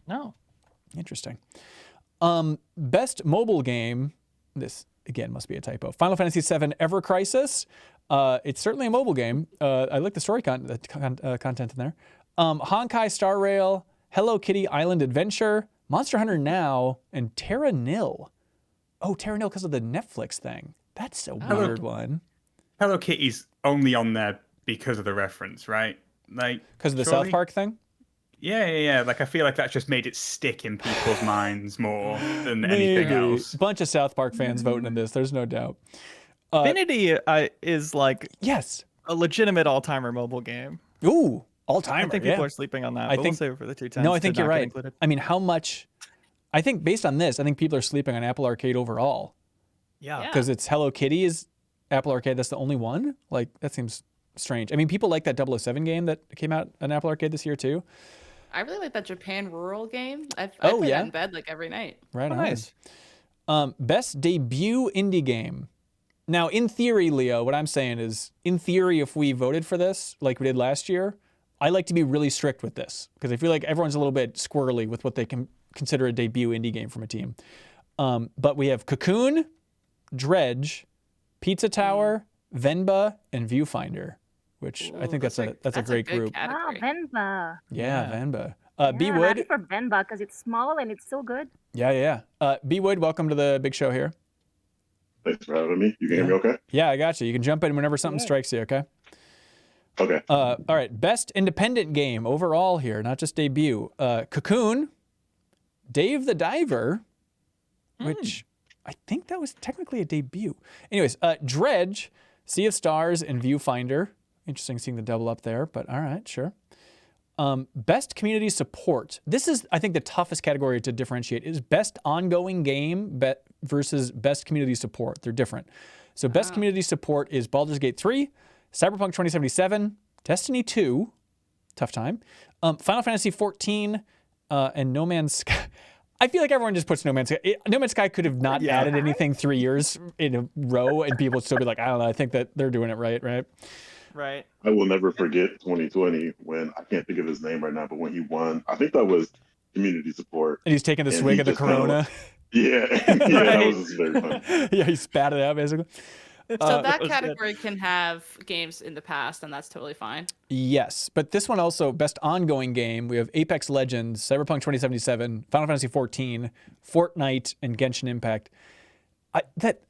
No. Interesting. Best mobile game. This again must be a typo. Final Fantasy VII Ever Crisis. It's certainly a mobile game. I like the story content in there. Honkai Star Rail, Hello Kitty Island Adventure, Monster Hunter Now, and Terra Nil. Oh, Terra Nil because of the Netflix thing. That's a weird one. Hello Kitty's only on there because of the reference, right? Like Because of the surely- South Park thing? Yeah. Like I feel like that's just made it stick in people's minds more than anything else. Bunch of South Park fans voting in this. There's no doubt. Infinity is like Yes. a legitimate all-timer mobile game. Ooh, all I timer. think people are sleeping on that. I but think- we'll save it for the 210s. No, I to think not you're get right. included. I mean, how much? I think based on this, I think people are sleeping on Apple Arcade overall Yeah. Yeah. because it's Hello Kitty is Apple Arcade. That's the only one. Like that seems strange. I mean, people like that 007 game that came out on Apple Arcade this year too. I really like that Japan Rural game. I Oh, play yeah? that in bed like every night. Right Oh, on. nice. Best debut indie game. Now, in theory, Leo, what I'm saying is, in theory, if we voted for this like we did last year, I like to be really strict with this because I feel like everyone's a little bit squirrely with what they can consider a debut indie game from a team. But we have Cocoon, Dredge, Pizza Tower, Venba, and Viewfinder, which I Ooh, think that's a great good group. Wow, category. Venba. Yeah, Venba. B Yeah, I'm happy Wood. for Venba because it's small and it's so good. Yeah. B Wood, welcome to the big show here. Thanks for having me. You can hear me okay? Yeah, I got you. You can jump in whenever something Yeah. strikes you, okay? Okay. All right, best independent game overall here, not just debut. Cocoon, Dave the Diver, which I think that was technically a debut. Anyways, Dredge, Sea of Stars, and Viewfinder. Interesting seeing the double up there, but all right, sure. Best community support. This is, I think, the toughest category to differentiate is best ongoing game versus best community support. They're different. So best community support is Baldur's Gate 3, Cyberpunk 2077, Destiny 2, tough time, Final Fantasy 14, and No Man's Sky. I feel like everyone just puts No Man's Sky. No Man's Sky could have not added anything 3 years in a row, and people would still be like, I don't know, I think that they're doing it right? Right. I will never forget 2020 when I can't think of his name right now, but when he won, I think that was community support. And he's taking the And swig he of the just kinda Corona. Yeah, that was just very funny. Yeah, he spat it out, basically. So that was good. category can have games in the past, and that's totally fine. Yes, but this one also, best ongoing game, we have Apex Legends, Cyberpunk 2077, Final Fantasy 14, Fortnite, and Genshin Impact.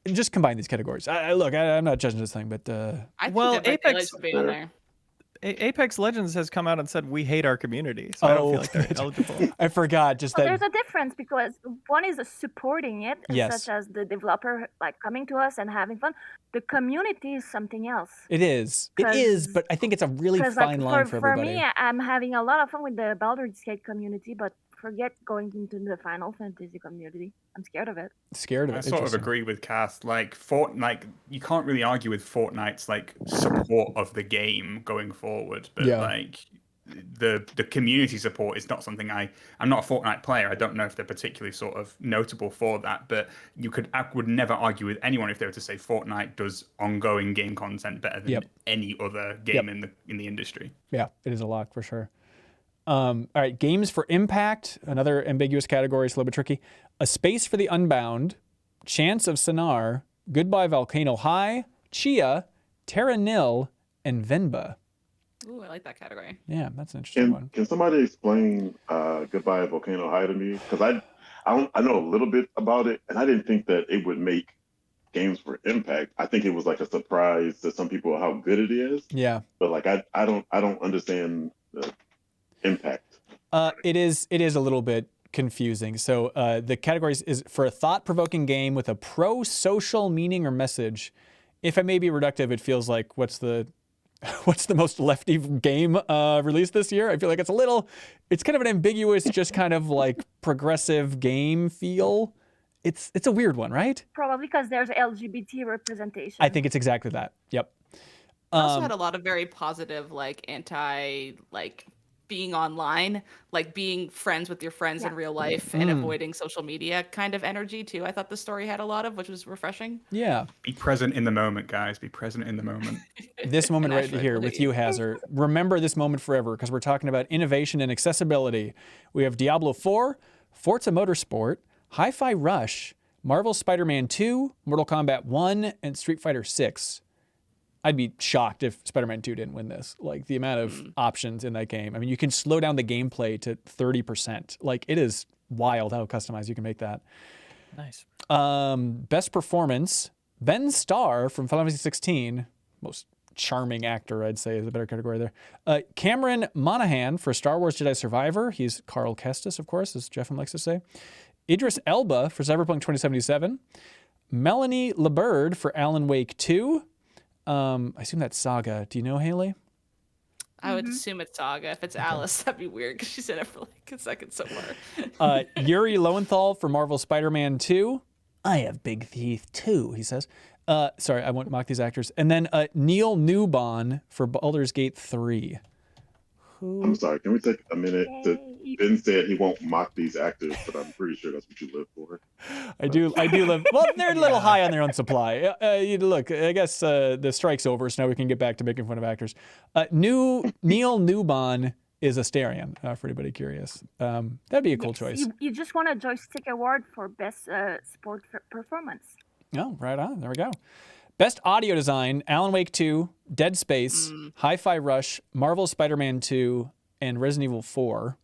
Just combine these categories. Look, I'm not judging this thing, but I think Well, that Apex- Apex would be on there. Apex Legends has come out and said we hate our community, so I don't feel like they're eligible. I forgot just Well, that. there's a difference because one is supporting it, Yes. such as the developer like coming to us and having fun. The community is something else. It is, but I think it's a really Because fine line for everybody. me, I'm having a lot of fun with the Baldur's Gate community, but forget going into the Final Fantasy community. I'm scared of it. Scared of it. I sort of Interesting. agree with Cass. Like Fortnite, you can't really argue with Fortnite's like support of the game going forward. But Yeah. like the community support is not something I'm not a Fortnite player. I don't know if they're particularly sort of notable for that. But I would never argue with anyone if they were to say Fortnite does ongoing game content better than any other game in the industry. Yeah, it is a lock for sure. All right, games for impact, another ambiguous category, it's a little bit tricky. A Space for the Unbound, Chance of Sonar, Goodbye Volcano High, Chia, Terra Nil, and Venba. Ooh, I like that category. Yeah, that's an interesting one. Can somebody explain Goodbye Volcano High to me? Because I know a little bit about it, and I didn't think that it would make games for impact. I think it was like a surprise to some people how good it is. Yeah. But like I don't understand the impact. It is a little bit confusing. So the categories is for a thought-provoking game with a pro-social meaning or message. If I may be reductive, it feels like what's the most lefty game released this year? I feel like it's kind of an ambiguous, just kind of like progressive game feel. It's a weird one, right? Probably because there's LGBT representation. I think it's exactly that. Yep. I also had a lot of very positive, like being online, like being friends with your friends in real life and avoiding social media kind of energy too. I thought the story had a lot of, which was refreshing. Yeah. Be present in the moment, guys. Be present in the moment. This moment right Actually, here with you, Hazard. Remember this moment forever because we're talking about innovation and accessibility. We have Diablo 4, Forza Motorsport, Hi-Fi Rush, Marvel Spider-Man 2, Mortal Kombat 1, and Street Fighter 6. I'd be shocked if Spider-Man 2 didn't win this. Like the amount of options in that game. I mean, you can slow down the gameplay to 30%. Like it is wild how customized you can make that. Nice. Best performance, Ben Starr from Final Fantasy 16, most charming actor, I'd say, is a better category there. Cameron Monaghan for Star Wars Jedi Survivor. He's Carl Kestis, of course, as Jeff likes to say. Idris Elba for Cyberpunk 2077. Melanie LeBird for Alan Wake 2. I assume that's Saga. Do you know, Haley? I would assume it's Saga. If it's Alice, that'd be weird because she's in it for like a second so far. Yuri Lowenthal for Marvel Spider-Man 2. I have big teeth too, he says. Sorry, I won't mock these actors. And then Neil Newbon for Baldur's Gate 3. I'm sorry. Can we take a minute to? Ben said he won't mock these actors, but I'm pretty sure that's what you live for. I do live. Well, they're a little high on their own supply. Look, I guess the strike's over, so now we can get back to making fun of actors. Neil Newbon is Astarion, for anybody curious. That'd be a cool choice. You just won a joystick award for best sport performance. Oh, right on. There we go. Best audio design, Alan Wake 2, Dead Space, Hi-Fi Rush, Marvel Spider-Man 2, and Resident Evil 4.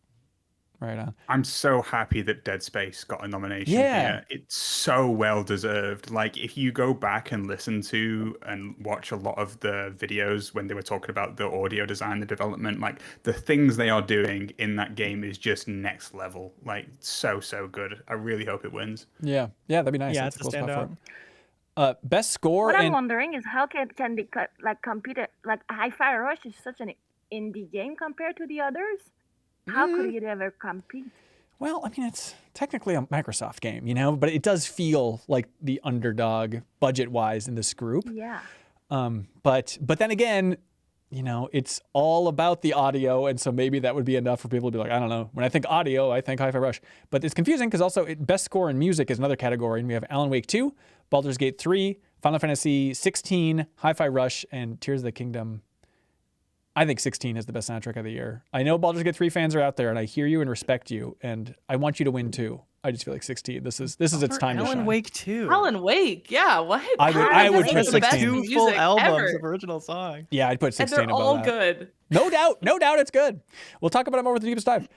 Right on. I'm so happy that Dead Space got a nomination Yeah. here. It's so well deserved. Like, if you go back and listen to and watch a lot of the videos when they were talking about the audio design, the development, like, the things they are doing in that game is just next level. Like, so good. I really hope it wins. Yeah, that'd be nice. Yeah, That's it's a cool spot standout. for it. Best score What I'm and wondering is how can they compete? Like Hi-Fi Rush is such an indie game compared to the others. How could it ever compete? Well, I mean, it's technically a Microsoft game, you know, but it does feel like the underdog budget-wise in this group. Yeah. But then again, you know, it's all about the audio, and so maybe that would be enough for people to be like, I don't know. When I think audio, I think Hi-Fi Rush. But it's confusing because also best score in music is another category, and we have Alan Wake 2, Baldur's Gate 3, Final Fantasy 16, Hi-Fi Rush, and Tears of the Kingdom. I think 16 is the best soundtrack of the year. I know Baldur's Gate 3 fans are out there, and I hear you and respect you, and I want you to win too. I just feel like 16. This is its time to shine. Alan Wake 2. Alan Wake, yeah. What? I would put That's the best 16. 2 full music albums ever. of original songs. Yeah, I'd put And 16 they're above all that. good. No doubt it's good. We'll talk about it more with the deepest dive.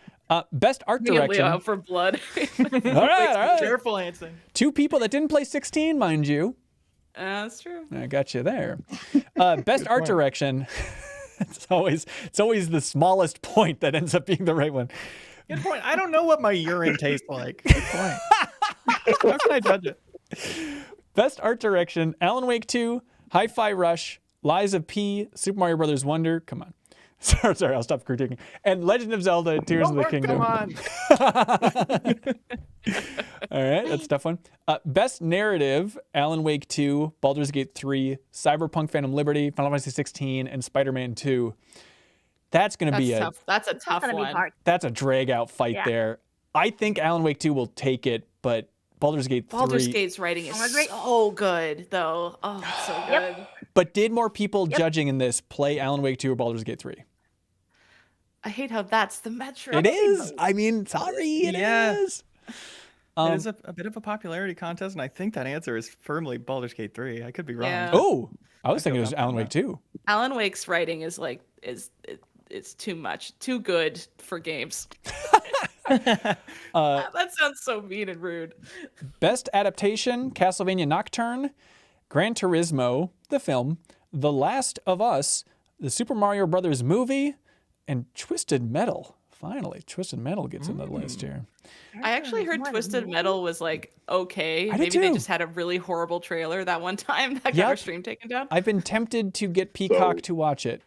Best art Me and Leo direction. out for blood. All right. Careful, Hanson. Two people that didn't play 16, mind you. That's true. I got you there. Best art direction. It's always the smallest point that ends up being the right one. Good point. I don't know what my urine tastes like. Good point. How can I judge it? Best art direction: Alan Wake 2, Hi-Fi Rush, Lies of P, Super Mario Brothers Wonder. Come on. Sorry, I'll stop critiquing. And Legend of Zelda: Tears of the Kingdom. Come on. All right, that's a tough one. Best narrative: Alan Wake 2, Baldur's Gate 3, Cyberpunk: Phantom Liberty, Final Fantasy 16, and Spider-Man 2. That's going to be Tough. That's a That's tough gonna be one. hard. that's a drag out fight Yeah. there. I think Alan Wake 2 will take it, but Baldur's Gate 3. Baldur's Gate's writing is I agree. so good, though. Oh, it's so good. Yep. But did more people judging in this play Alan Wake 2 or Baldur's Gate 3? I hate how that's the metric. It is. I mean, sorry, it is. Yeah. It is a bit of a popularity contest, and I think that answer is firmly Baldur's Gate 3. I could be wrong. Yeah. Oh, I was thinking it was confident Alan Wake 2. Alan Wake's writing is like it's too much, too good for games. That sounds so mean and rude. Best adaptation: Castlevania Nocturne, Gran Turismo, the film, The Last of Us, the Super Mario Brothers movie, and Twisted Metal. Finally, Twisted Metal gets in the list here. I actually heard Twisted Metal was like okay. I did Maybe they too. just had a really horrible trailer that one time that got Yep. our stream taken down. I've been tempted to get Peacock So- to watch it.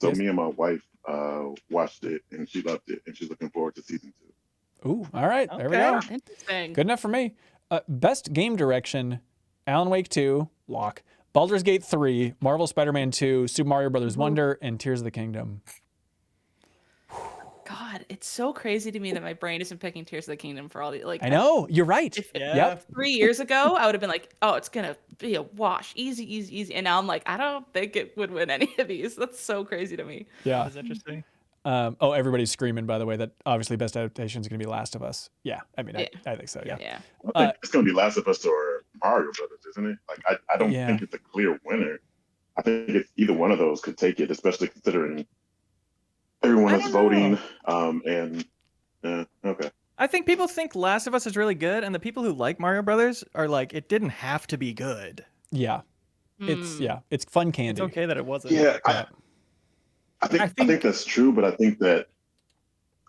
So Yes. me and my wife watched it, and she loved it, and she's looking forward to season 2. Ooh, all right, there we Okay. go. Interesting. Good enough for me. Best game direction: Alan Wake 2, lock. Baldur's Gate 3, Marvel Spider-Man 2, Super Mario Brothers Wonder, and Tears of the Kingdom. God, it's so crazy to me that my brain isn't picking Tears of the Kingdom for all the like. I know, you're right. Yeah. Yep. 3 years ago, I would have been like, "Oh, it's gonna be a wash, easy," and now I'm like, I don't think it would win any of these. That's so crazy to me. Yeah. That's interesting. Everybody's screaming, by the way, that obviously best adaptation is going to be Last of Us. Yeah, I mean, Yeah. I think so, yeah. Yeah. I think it's going to be Last of Us or Mario Brothers, isn't it? Like, I don't Yeah. think it's a clear winner. I think it's either one of those could take it, especially considering everyone I is don't voting. know. Okay. I think people think Last of Us is really good, and the people who like Mario Brothers are like, it didn't have to be good. Yeah, Hmm. it's fun It's candy. okay that it wasn't. Yeah, Yeah. I think I I think- think that's true, but I think that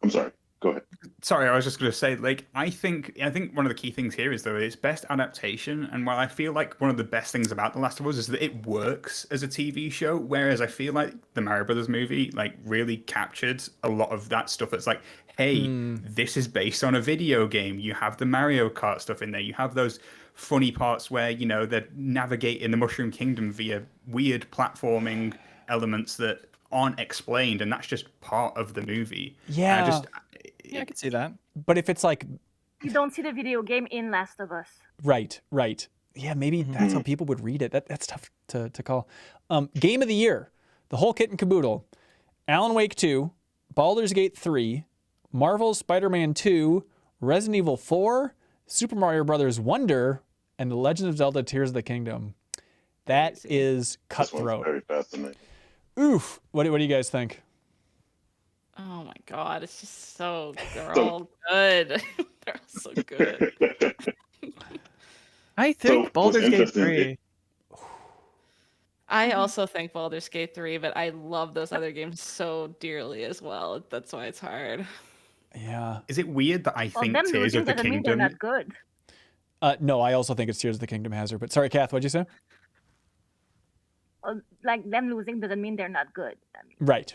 I'm sorry. Go ahead. Sorry, I was just going to say, like, I think one of the key things here is though it's best adaptation, and while I feel like one of the best things about The Last of Us is that it works as a TV show, whereas I feel like the Mario Brothers movie like really captured a lot of that stuff. That's like, hey, this is based on a video game. You have the Mario Kart stuff in there. You have those funny parts where they're navigating the Mushroom Kingdom via weird platforming elements that aren't explained, and that's just part of the movie. Yeah. Yeah, I could see that. But if it's like, You don't see the video game in Last of Us. right. Yeah, maybe that's how people would read it. That's tough to call. Game of the year, the whole kit and caboodle: Alan Wake 2, Baldur's Gate 3, Marvel's Spider-Man 2, Resident Evil 4, Super Mario Brothers Wonder, and The Legend of Zelda: Tears of the Kingdom. That is This one's cutthroat. very fascinating. Oof. What do you guys think? Oh my god, it's just so they're So- all good. They're all so good. I think what's Baldur's Gate interesting, 3. I also think Baldur's Gate 3, but I love those other games so dearly as well. That's why it's hard. Yeah. Is it weird that I Well, think them Tears losing of the doesn't mean they're Kingdom? not good. No, I also think it's Tears of the Kingdom has her. But sorry, Kath, what'd you say? like them losing doesn't mean they're not good. I mean, Right.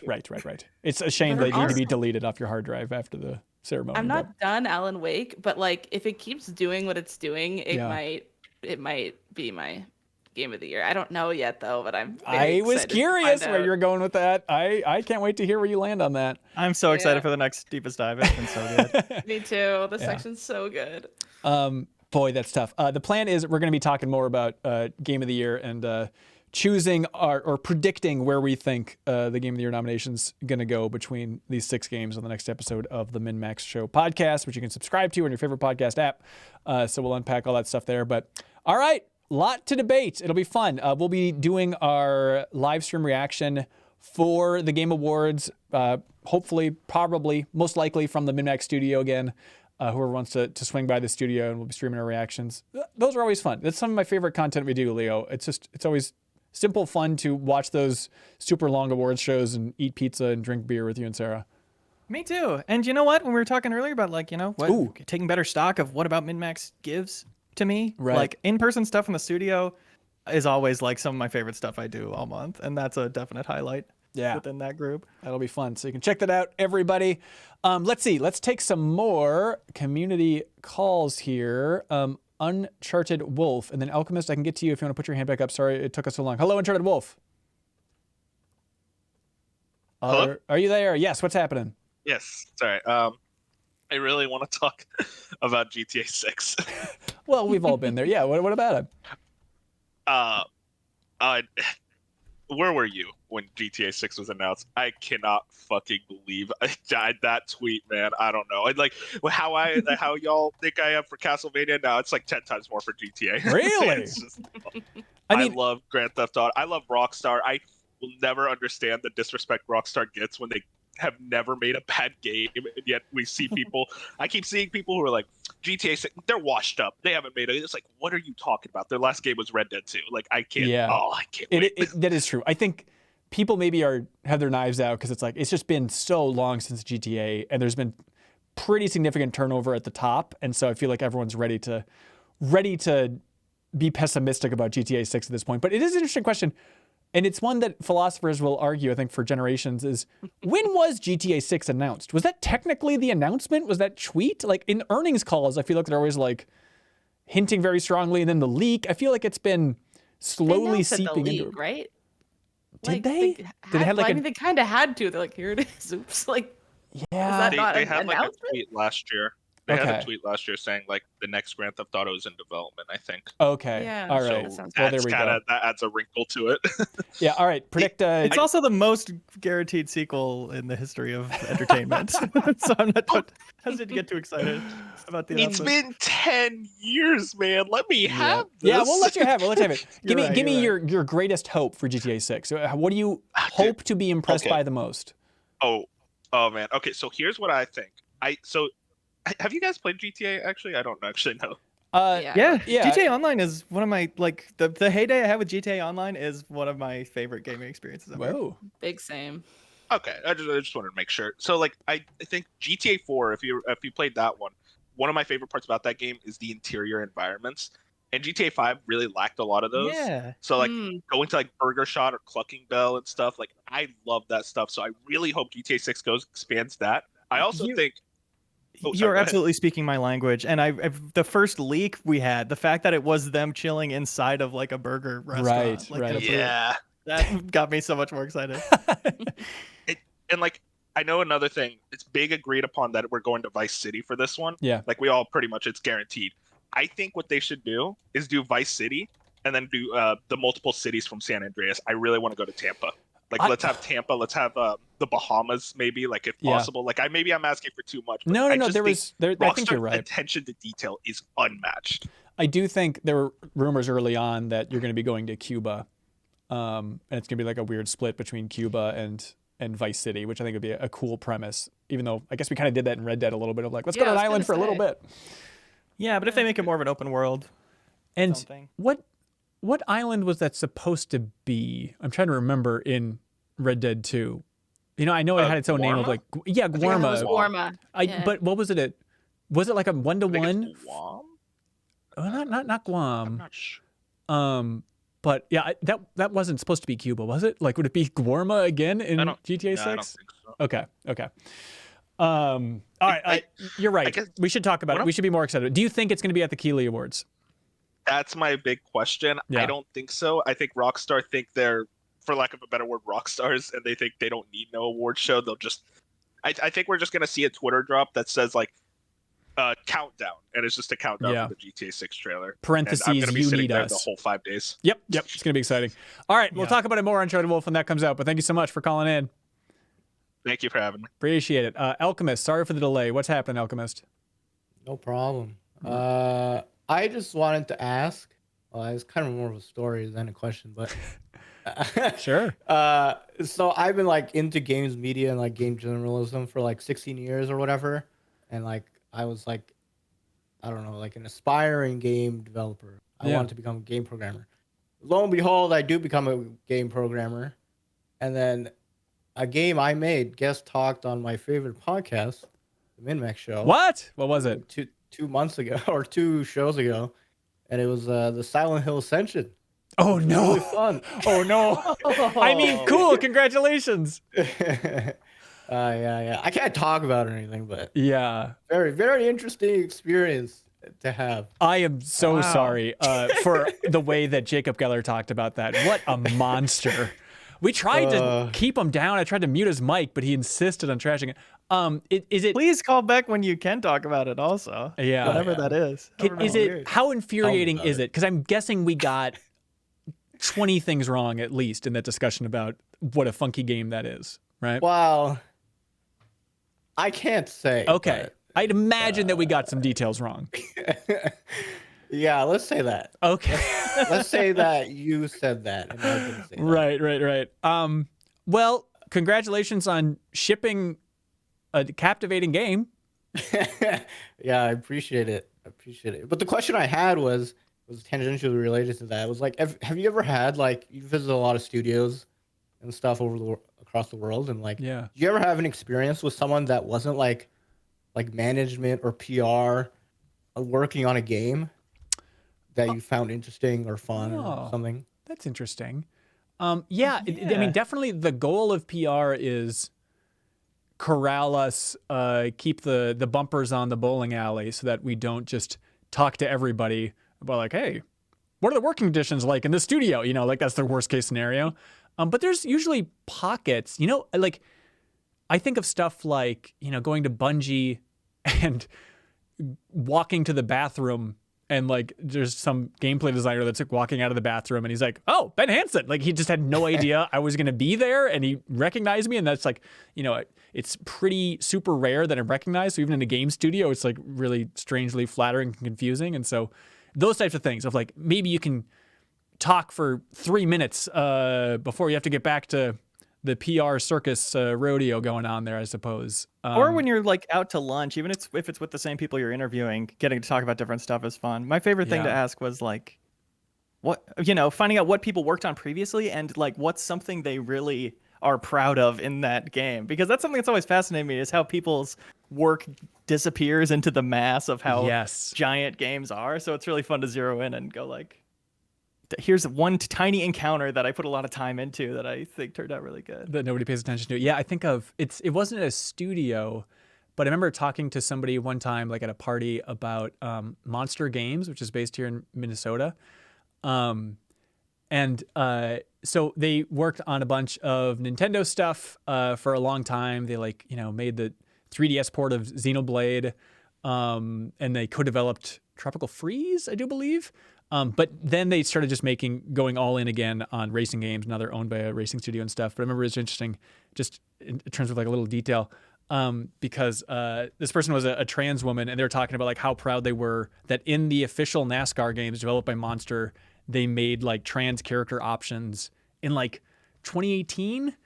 It's a shame But they need to also- be deleted off your hard drive after the ceremony. I'm but- not done Alan Wake, but like if it keeps doing what it's doing, it Yeah. might be my game of the year. I don't know yet though, but I'm very I was excited to curious find where out. you're going with that. I can't wait to hear where you land on that. I'm so excited Yeah. for the next Deepest Dive. It's been so good. Me too. This Yeah. section's so good. Boy, that's tough. The plan is we're going to be talking more about Game of the Year and choosing or predicting where we think the Game of the Year nominations going to go between these 6 games on the next episode of the MinMax Show podcast, which you can subscribe to on your favorite podcast app. So we'll unpack all that stuff there. But all right, lot to debate. It'll be fun. We'll be doing our live stream reaction for the Game Awards, hopefully, probably, most likely from the MinMax studio again. Whoever wants to swing by the studio, and we'll be streaming our reactions. Those are always fun. That's some of my favorite content we do, Leo. It's always simple fun to watch those super long awards shows and eat pizza and drink beer with you and Sarah. Me too. And you know what? When we were talking earlier about like, what Ooh. taking better stock of what about MinMax gives to me, Right. like in-person stuff in the studio is always like some of my favorite stuff I do all month, and that's a definite highlight within that group. That'll be fun. So you can check that out, everybody. Let's see. Let's take some more community calls here. Uncharted Wolf, and then Alchemist, I can get to you if you want to put your hand back up. Sorry, it took us so long. Hello, Uncharted Wolf. Hello? Are you there? Yes. What's happening? Yes, sorry. I really want to talk about GTA 6. Well, we've all been there. Yeah. What about it? Where were you when GTA 6 was announced? I cannot fucking believe that tweet, man. I don't know. Like how y'all think I am for Castlevania now. It's like 10 times more for GTA. Really? It's just- I I mean, love Grand Theft Auto. I love Rockstar. I will never understand the disrespect Rockstar gets when they have never made a bad game, and yet we see people. I keep seeing people who are like, GTA 6, they're washed up. They haven't made it. It's like, what are you talking about? Their last game was Red Dead 2. Like, I can't. Yeah. Oh, I can't wait. that is true. I think people maybe have their knives out because it's like it's just been so long since GTA, and there's been pretty significant turnover at the top, and so I feel like everyone's ready to be pessimistic about GTA 6 at this point. But it is an interesting question, and it's one that philosophers will argue, I think, for generations, is when was GTA 6 announced? Was that technically the announcement? Was that tweet? Like in earnings calls, I feel like they're always like hinting very strongly, and then the leak. I feel like it's been They slowly announced at the seeping into leak, it. right? Did they? Did they have like I a- mean, they kind of had to. They're like, here it is. Oops. Like, Yeah. that they not they an had like a announcement? tweet last year. They had Okay. a tweet last year saying like the next Grand Theft Auto is in development, I think. Okay. Yeah. All So right. that sounds Well, there we go. That adds a wrinkle to it. Yeah. All right. Predict. It's also the most guaranteed sequel in the history of entertainment. So I'm not hesitant to get too excited about the It's announcement. been 10 years, man. Let me have this. Yeah, we'll let you have it. We'll let you have it. Give You're me, give right, me you're your greatest hope for GTA 6. What do you hope to be impressed Okay. by the most? Oh man. Okay, so here's what I think. Have you guys played GTA actually? I don't actually know. Yeah, Yeah. GTA Online is one of my like the heyday I had with GTA Online is one of my favorite gaming experiences ever. Whoa. big same. Okay, I just wanted to make sure. So like I think GTA 4, if you played that one of my favorite parts about that game is the interior environments. And GTA 5 really lacked a lot of those. Yeah. So like Mm. going to like Burger Shot or Clucking Bell and stuff, like I love that stuff. So I really hope GTA 6 expands that. I also You- think Oh, sorry, You're go ahead. absolutely speaking my language, and the first leak we had, the fact that it was them chilling inside of like a burger restaurant, Right, right. yeah. that got me so much more excited. And like I know another thing, it's big agreed upon that we're going to Vice City for this one. Yeah. Like we all pretty much, it's guaranteed. I think what they should do is do Vice City and then do the multiple cities from San Andreas. I really want to go to Tampa. Like let's have Tampa, let's have the Bahamas maybe, like if Yeah. possible. Like I'm asking for too much. but No, I no. just There think was. There. I think you're Rockstar's right. attention to detail is unmatched. I do think there were rumors early on that you're going to be going to Cuba, and it's going to be like a weird split between Cuba and Vice City, which I think would be a cool premise. Even though I guess we kind of did that in Red Dead a little bit of like, let's go Yeah, to I an was island for a gonna little say. bit. Yeah, but if they make it more of an open world, And something. what island was that supposed to be? I'm trying to remember in Red Dead 2. You know, I know it had its own name of Guarma? like yeah, think it Yeah, it Guarma. was Warma. Yeah. But what was it? Was it like a one to I think one? it's Guam? Not I'm Guam. not sure. But yeah, that wasn't supposed to be Cuba, was it? Like, would it be Guarma again in GTA 6? I don't think so. Okay. All right, you're right. guess- We should talk about it. We should be more excited. Do you think it's going to be at the Keighley Awards? That's my big question. Yeah. I don't think so. I think Rockstar think they're, for lack of a better word, rock stars, and they think they don't need no award show. They'll just. I think we're just gonna see a Twitter drop that says like, countdown, and it's just a countdown Yeah. for the GTA 6 trailer. Parentheses, And I'm gonna be you sitting need there us. the whole 5 days. Yep. It's going to be exciting. All right, we'll Yeah. talk about it more on Charted Wolf when that comes out. But thank you so much for calling in. Thank you for having me. Appreciate it. Alchemist, sorry for the delay. What's happening, Alchemist? No problem. I just wanted to ask. Well, it's kind of more of a story than a question, but Sure. so I've been like into games media and like game journalism for like 16 years or whatever, and like I was like, I don't know, like an aspiring game developer. I Yeah. wanted to become a game programmer. Lo and behold, I do become a game programmer, and then a game I made guest talked on my favorite podcast, the MinMax Show. What? What was it? Two months ago or 2 shows ago, and it was the Silent Hill Ascension. Oh, no. Really fun. Oh, no. I mean, cool. Congratulations. Yeah. I can't talk about it or anything, but Yeah. very, very interesting experience to have. I am so Wow. sorry for the way that Jacob Geller talked about that. What a monster. We tried to keep him down. I tried to mute his mic, but he insisted on trashing it. Is it? Please call back when you can talk about it. Also, Yeah. whatever that is. Is it? How infuriating about is it? Because I'm guessing we got 20 things wrong at least in that discussion about what a funky game that is, right? Well, I can't say. Okay. I'd imagine that we got some details wrong. but- yeah, let's say that. Okay. Let's say that you said that. And I didn't say that. Right. Well, congratulations on shipping a captivating game. Yeah, I appreciate it. But the question I had was tangentially related to that. It was like, have you ever had like you visit a lot of studios and stuff across the world, and like, Yeah. do you ever have an experience with someone that wasn't like management or PR working on a game that you found interesting or fun Oh. or something? That's interesting. Yeah, I mean, definitely the goal of PR is corral us, keep the bumpers on the bowling alley so that we don't just talk to everybody about like, hey, what are the working conditions like in the studio? You know, like that's the worst case scenario. But there's usually pockets, you know, like I think of stuff like, you know, going to Bungie and walking to the bathroom and like there's some gameplay designer that's like walking out of the bathroom and he's like, oh, Ben Hansen. Like he just had no idea I was going to be there and he recognized me. And that's like, you know, it's pretty super rare that I'm recognized. So even in a game studio, it's like really strangely flattering and confusing. And so those types of things of like, maybe you can talk for 3 minutes before you have to get back to the PR circus rodeo going on there, I suppose. Or when you're like out to lunch, even if it's with the same people you're interviewing, getting to talk about different stuff is fun. My favorite thing to Yeah. ask was like, what, you know, finding out what people worked on previously and like what's something they really are proud of in that game. Because that's something that's always fascinated me is how people's work disappears into the mass of how yes. giant games are. So it's really fun to zero in and go like, here's one tiny encounter that I put a lot of time into that I think turned out really good. That nobody pays attention to. Yeah, I think of it wasn't a studio, but I remember talking to somebody one time, like at a party, about Monster Games, which is based here in Minnesota. So they worked on a bunch of Nintendo stuff for a long time. They made the 3DS port of Xenoblade, and they co-developed Tropical Freeze, I do believe. But then they started just going all in again on racing games. Now they're owned by a racing studio and stuff. But I remember it's interesting, just in terms of like a little detail, because this person was a trans woman, and they were talking about like how proud they were that in the official NASCAR games developed by Monster, they made like trans character options in like 2018.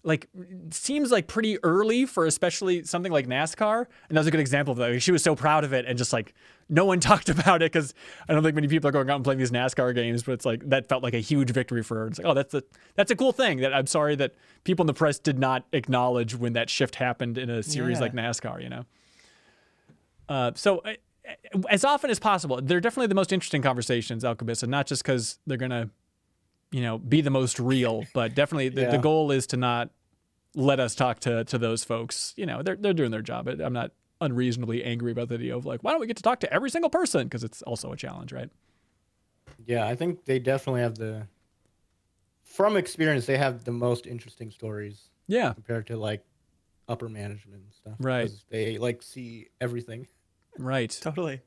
Like, seems like pretty early for especially something like NASCAR. And that was a good example of that. Like, she was so proud of it, and just like no one talked about it because I don't think many people are going out and playing these NASCAR games, but it's like that felt like a huge victory for her. It's like, oh, that's a cool thing that I'm sorry that people in the press did not acknowledge when that shift happened in a series like NASCAR, you know? So as often as possible, they're definitely the most interesting conversations, Alchemist, and not just because they're going to be the most real. But definitely the goal is to not let us talk to those folks. They're doing their job. I'm not unreasonably angry about the idea of like, why don't we get to talk to every single person? Because it's also a challenge, right? Yeah, I think they definitely have from experience, they have the most interesting stories. Yeah. Compared to like upper management and stuff. Right. 'Cause they like see everything. Right. Totally.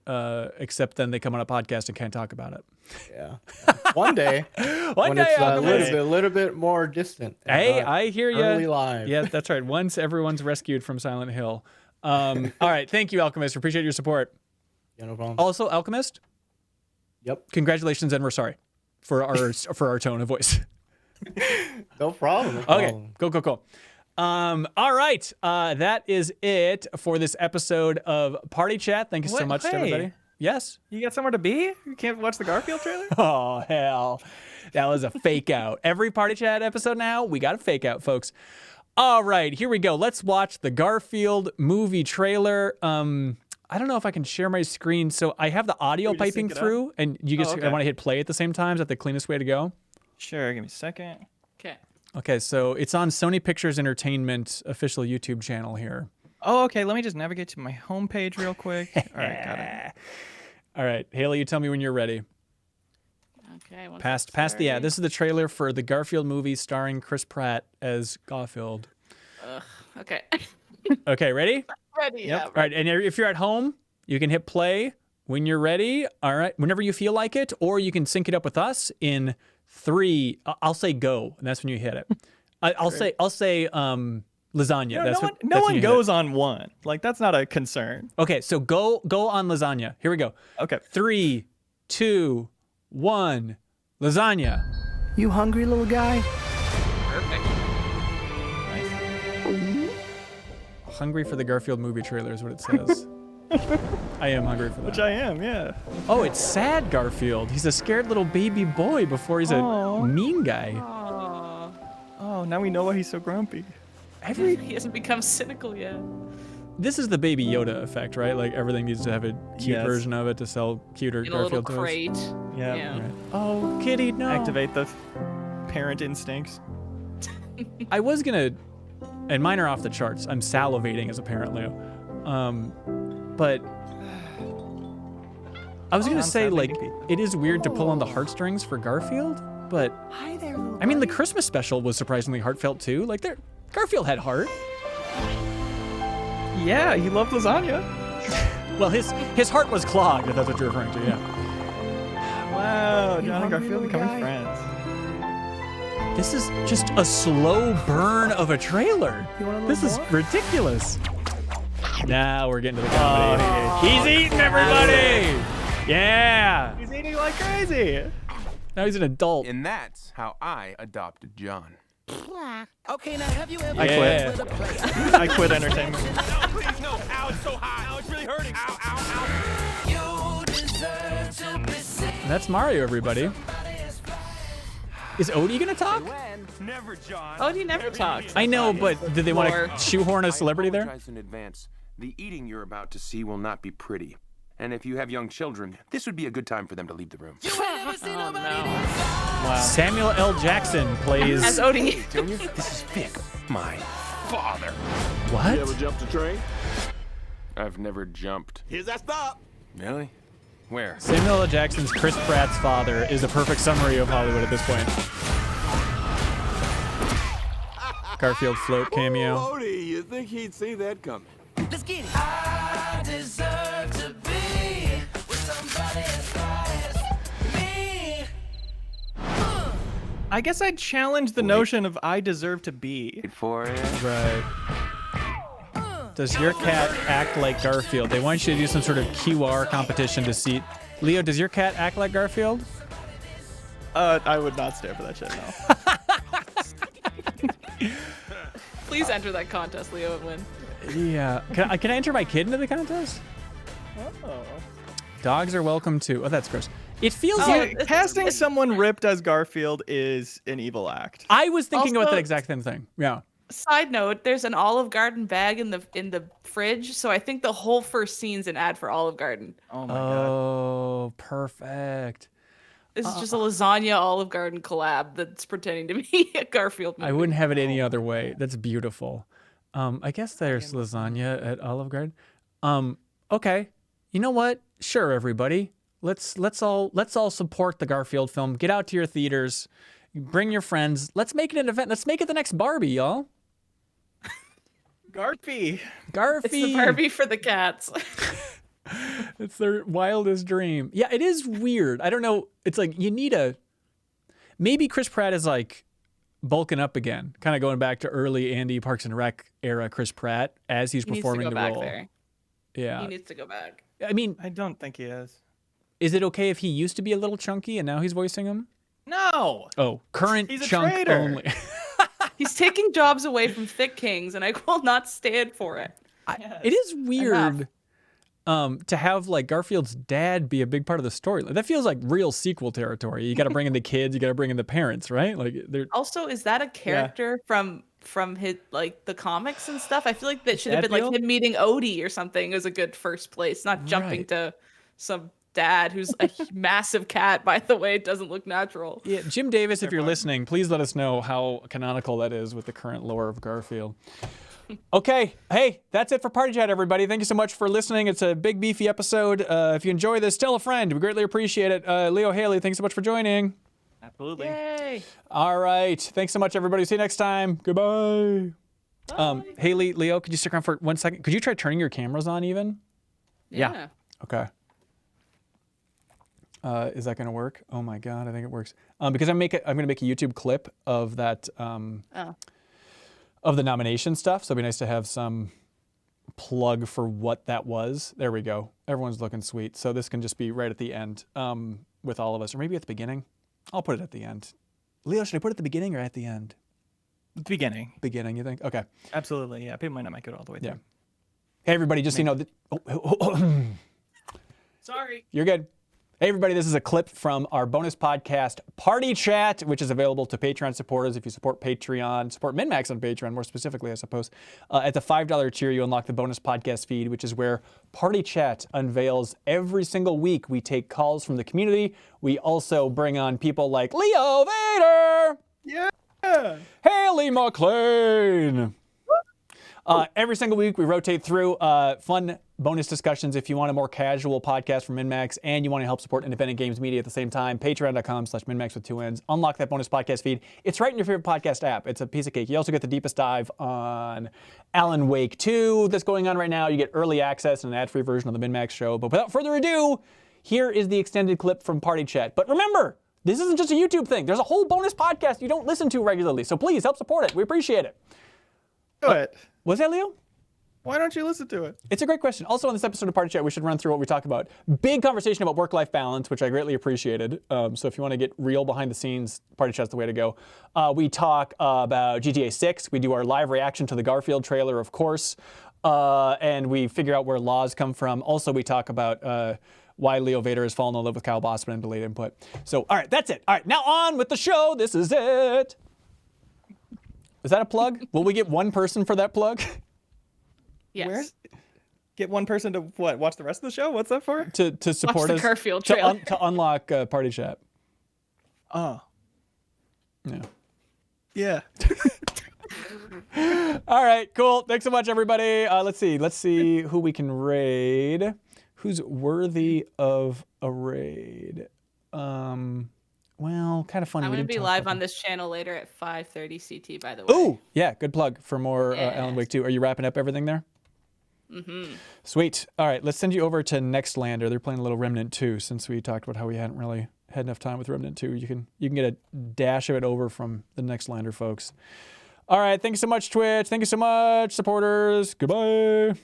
Except then they come on a podcast and can't talk about it. Yeah. One day. One day, it's Alchemist. a little bit more distant. and Hey, not I hear you. Early live. Yeah, that's right. Once everyone's rescued from Silent Hill. All right. Thank you, Alchemist. Appreciate your support. Yeah, no problem. Also, Alchemist. Yep. Congratulations, and we're sorry for our tone of voice. No problem. No Okay. problem. Cool. All right. That is it for this episode of Party Chat. Thank you so What? much to Hey. everybody. Yes. You got somewhere to be? You can't watch the Garfield trailer? Oh, hell. That was a fake out. Every Party Chat episode now, we got a fake out, folks. All right, here we go. Let's watch the Garfield movie trailer. I don't know if I can share my screen. So I have the audio Can we just piping sync it up? through, and you just okay. want to hit play at the same time. Is that the cleanest way to go? Sure, give me a second. Okay. Okay, so it's on Sony Pictures Entertainment official YouTube channel here. Oh, okay. Let me just navigate to my homepage real quick. All right, got it. All right, Haley, you tell me when you're ready. Okay. once Past it's the ad. started. This is the trailer for the Garfield movie starring Chris Pratt as Garfield. Okay. Okay, ready? Ready. Yep. Yeah. All right, and if you're at home, you can hit play when you're ready. All right, whenever you feel like it, or you can sync it up with us in 3. I'll say go, and that's when you hit it. I'll say lasagna. No, that's no what, one, that's when one you hit goes on one. Like, that's not a concern. it. Okay, so go on lasagna. Here we go. Okay. 3, 2, 1, lasagna. You hungry, little guy? Perfect. Hungry for the Garfield movie trailer is what it says. I am hungry for that. Which I am, yeah. Oh, it's sad Garfield. He's a scared little baby boy before he's Aw. a mean guy. Aw. Oh, now we know why he's so grumpy. He hasn't become cynical yet. This is the Baby Yoda effect, right? Like everything needs to have a cute Yes. version of it to sell cuter In a little Garfield toys. crate. Yeah. Yeah. Right. Oh, kitty, no. Activate the parent instincts. I was gonna, and mine are off the charts. I'm salivating as a parent, Leo. But I was gonna I'm say, like, salivating. it is weird to pull on the heartstrings for Garfield, but Hi there, little I mean, the buddy. Christmas special was surprisingly heartfelt too. Like, Garfield had heart. Yeah, he loved lasagna. Well, his heart was clogged, if that's what you're referring to, yeah. Wow, You John and hungry, Garfield little becoming guy? friends. This is just a slow burn of a trailer. You want a This little is more? ridiculous. Now we're getting to the comedy. He's eating everybody. Yeah. He's eating like crazy. Now he's an adult. And that's how I adopted John. Okay, now have you ever I Yeah. with a player? I quit entertainment. No, please, no. Ow, it's so hot. Ow, it's really hurting. Ow, ow, ow. That's Mario, everybody. Is Odie gonna talk? Never, John. Oh, he never talked. I know, but did they want Lore. to shoehorn a celebrity there? apologize in advance. The eating you're about to see will not be pretty. And if you have young children, this would be a good time for them to leave the room. Oh no. Wow. Samuel L. Jackson plays. As Odie. Junior, this is Vic, my father. What? Jumped a train? I've never jumped. Here's that stop. Really? Where? Samuel L. Jackson's Chris Pratt's father is a perfect summary of Hollywood at this point. Garfield float cameo. Odie, you think he'd see that coming? Let's get it. I guess I'd challenge the notion of I deserve to be. Wait for it. Right. Does your cat act like Garfield? They want you to do some sort of QR competition to see. Leo, does your cat act like Garfield? I would not stare for that shit, no. Please enter that contest, Leo, and win. Yeah. Can I enter my kid into the contest? Oh. Dogs are welcome too. Oh, that's gross. It feels Oh, like it's- Casting someone ripped as Garfield is an evil act. I was thinking about Also- that exact same thing. Yeah. Side note: there's an Olive Garden bag in the fridge, so I think the whole first scene's an ad for Olive Garden. Oh my god. Oh, perfect. This is just a lasagna Olive Garden collab that's pretending to be a Garfield movie. I wouldn't have it any other way. That's beautiful. I guess there's lasagna at Olive Garden. Okay. You know what? Sure, everybody. Let's all support the Garfield film. Get out to your theaters. Bring your friends. Let's make it an event. Let's make it the next Barbie, y'all. Garfy. It's the Barbie for the cats. It's their wildest dream. Yeah, it is weird. I don't know. It's like you need maybe Chris Pratt is like bulking up again, kind of going back to early Andy Parks and Rec era Chris Pratt as he's performing the role. There. Yeah. He needs to go back. I mean, I don't think he is. Is it okay if he used to be a little chunky and now he's voicing him? No. Oh, current He's a chunk traitor. only. He's taking jobs away from Thick Kings, and I will not stand for it. It is weird to have like Garfield's dad be a big part of the story. That feels like real sequel territory. You got to bring in the kids, you got to bring in the parents, right? Like they're Also, is that a character from his like the comics and stuff? I feel like that should have been like him meeting Odie or something as a good first place, not jumping to some dad who's a massive cat, by the way. It doesn't look natural. Yeah, Jim Davis, if you're listening, please let us know how canonical that is with the current lore of Garfield. Okay, hey, that's it for Party Chat, everybody. Thank you so much for listening. It's a big, beefy episode. If you enjoy this, tell a friend. We greatly appreciate it. Leo Haley, thanks so much for joining. Absolutely. Yay. All right. Thanks so much, everybody. See you next time. Goodbye. Haley, Leo, could you stick around for 1 second? Could you try turning your cameras on even? Yeah. Okay. Is that going to work? Oh my God, I think it works. Because I'm going to make a YouTube clip of that, of the nomination stuff. So it'd be nice to have some plug for what that was. There we go. Everyone's looking sweet. So this can just be right at the end with all of us, or maybe at the beginning. I'll put it at the end. Leo, should I put it at the beginning or at the end? Beginning. Beginning, you think? Okay. Absolutely, yeah. People might not make it all the way through. Yeah. Hey, everybody, just so you know, Sorry. you're good. Hey, everybody, this is a clip from our bonus podcast, Party Chat, which is available to Patreon supporters. If you support Patreon, support MinMax on Patreon, more specifically, I suppose. At the $5 tier, you unlock the bonus podcast feed, which is where Party Chat unveils every single week. We take calls from the community. We also bring on people like Leo Vader. Yeah. Haley McLean. Every single week, we rotate through fun bonus discussions. If you want a more casual podcast from MinMax and you want to help support independent games media at the same time, patreon.com/MinMax with 2 N's. Unlock that bonus podcast feed. It's right in your favorite podcast app. It's a piece of cake. You also get the deepest dive on Alan Wake 2 that's going on right now. You get early access and an ad-free version of the MinMax show. But without further ado, here is the extended clip from Party Chat. But remember, this isn't just a YouTube thing. There's a whole bonus podcast you don't listen to regularly. So please help support it. We appreciate it. Do it. Was that Leo? Why don't you listen to it? It's a great question. Also, on this episode of Party Chat, we should run through what we talk about. Big conversation about work-life balance, which I greatly appreciated. So if you want to get real behind the scenes, Party Chat's the way to go. We talk about GTA 6. We do our live reaction to the Garfield trailer, of course. And we figure out where laws come from. Also, we talk about why Leo Vader has fallen in love with Kyle Bossman and delayed input. So, all right, that's it. All right, now on with the show. This is it. Is that a plug? Will we get one person for that plug? Yes. Where? Get one person to what? Watch the rest of the show? What's that for? To support the us. Garfield trailer. To unlock Party Chat. Oh. Yeah. Yeah. All right, cool. Thanks so much, everybody. Let's see who we can raid. Who's worthy of a raid? Well, kind of funny. I'm we going to didn't be talk live about on this channel later at 5:30 CT, by the way. Ooh, yeah, good plug for more Yes. Alan Wake 2. Are you wrapping up everything there? Mm-hmm. Sweet. All right, let's send you over to Nextlander. They're playing a little Remnant 2 since we talked about how we hadn't really had enough time with Remnant 2. You can get a dash of it over from the Nextlander folks. All right, thank you so much, Twitch. Thank you so much, supporters. Goodbye.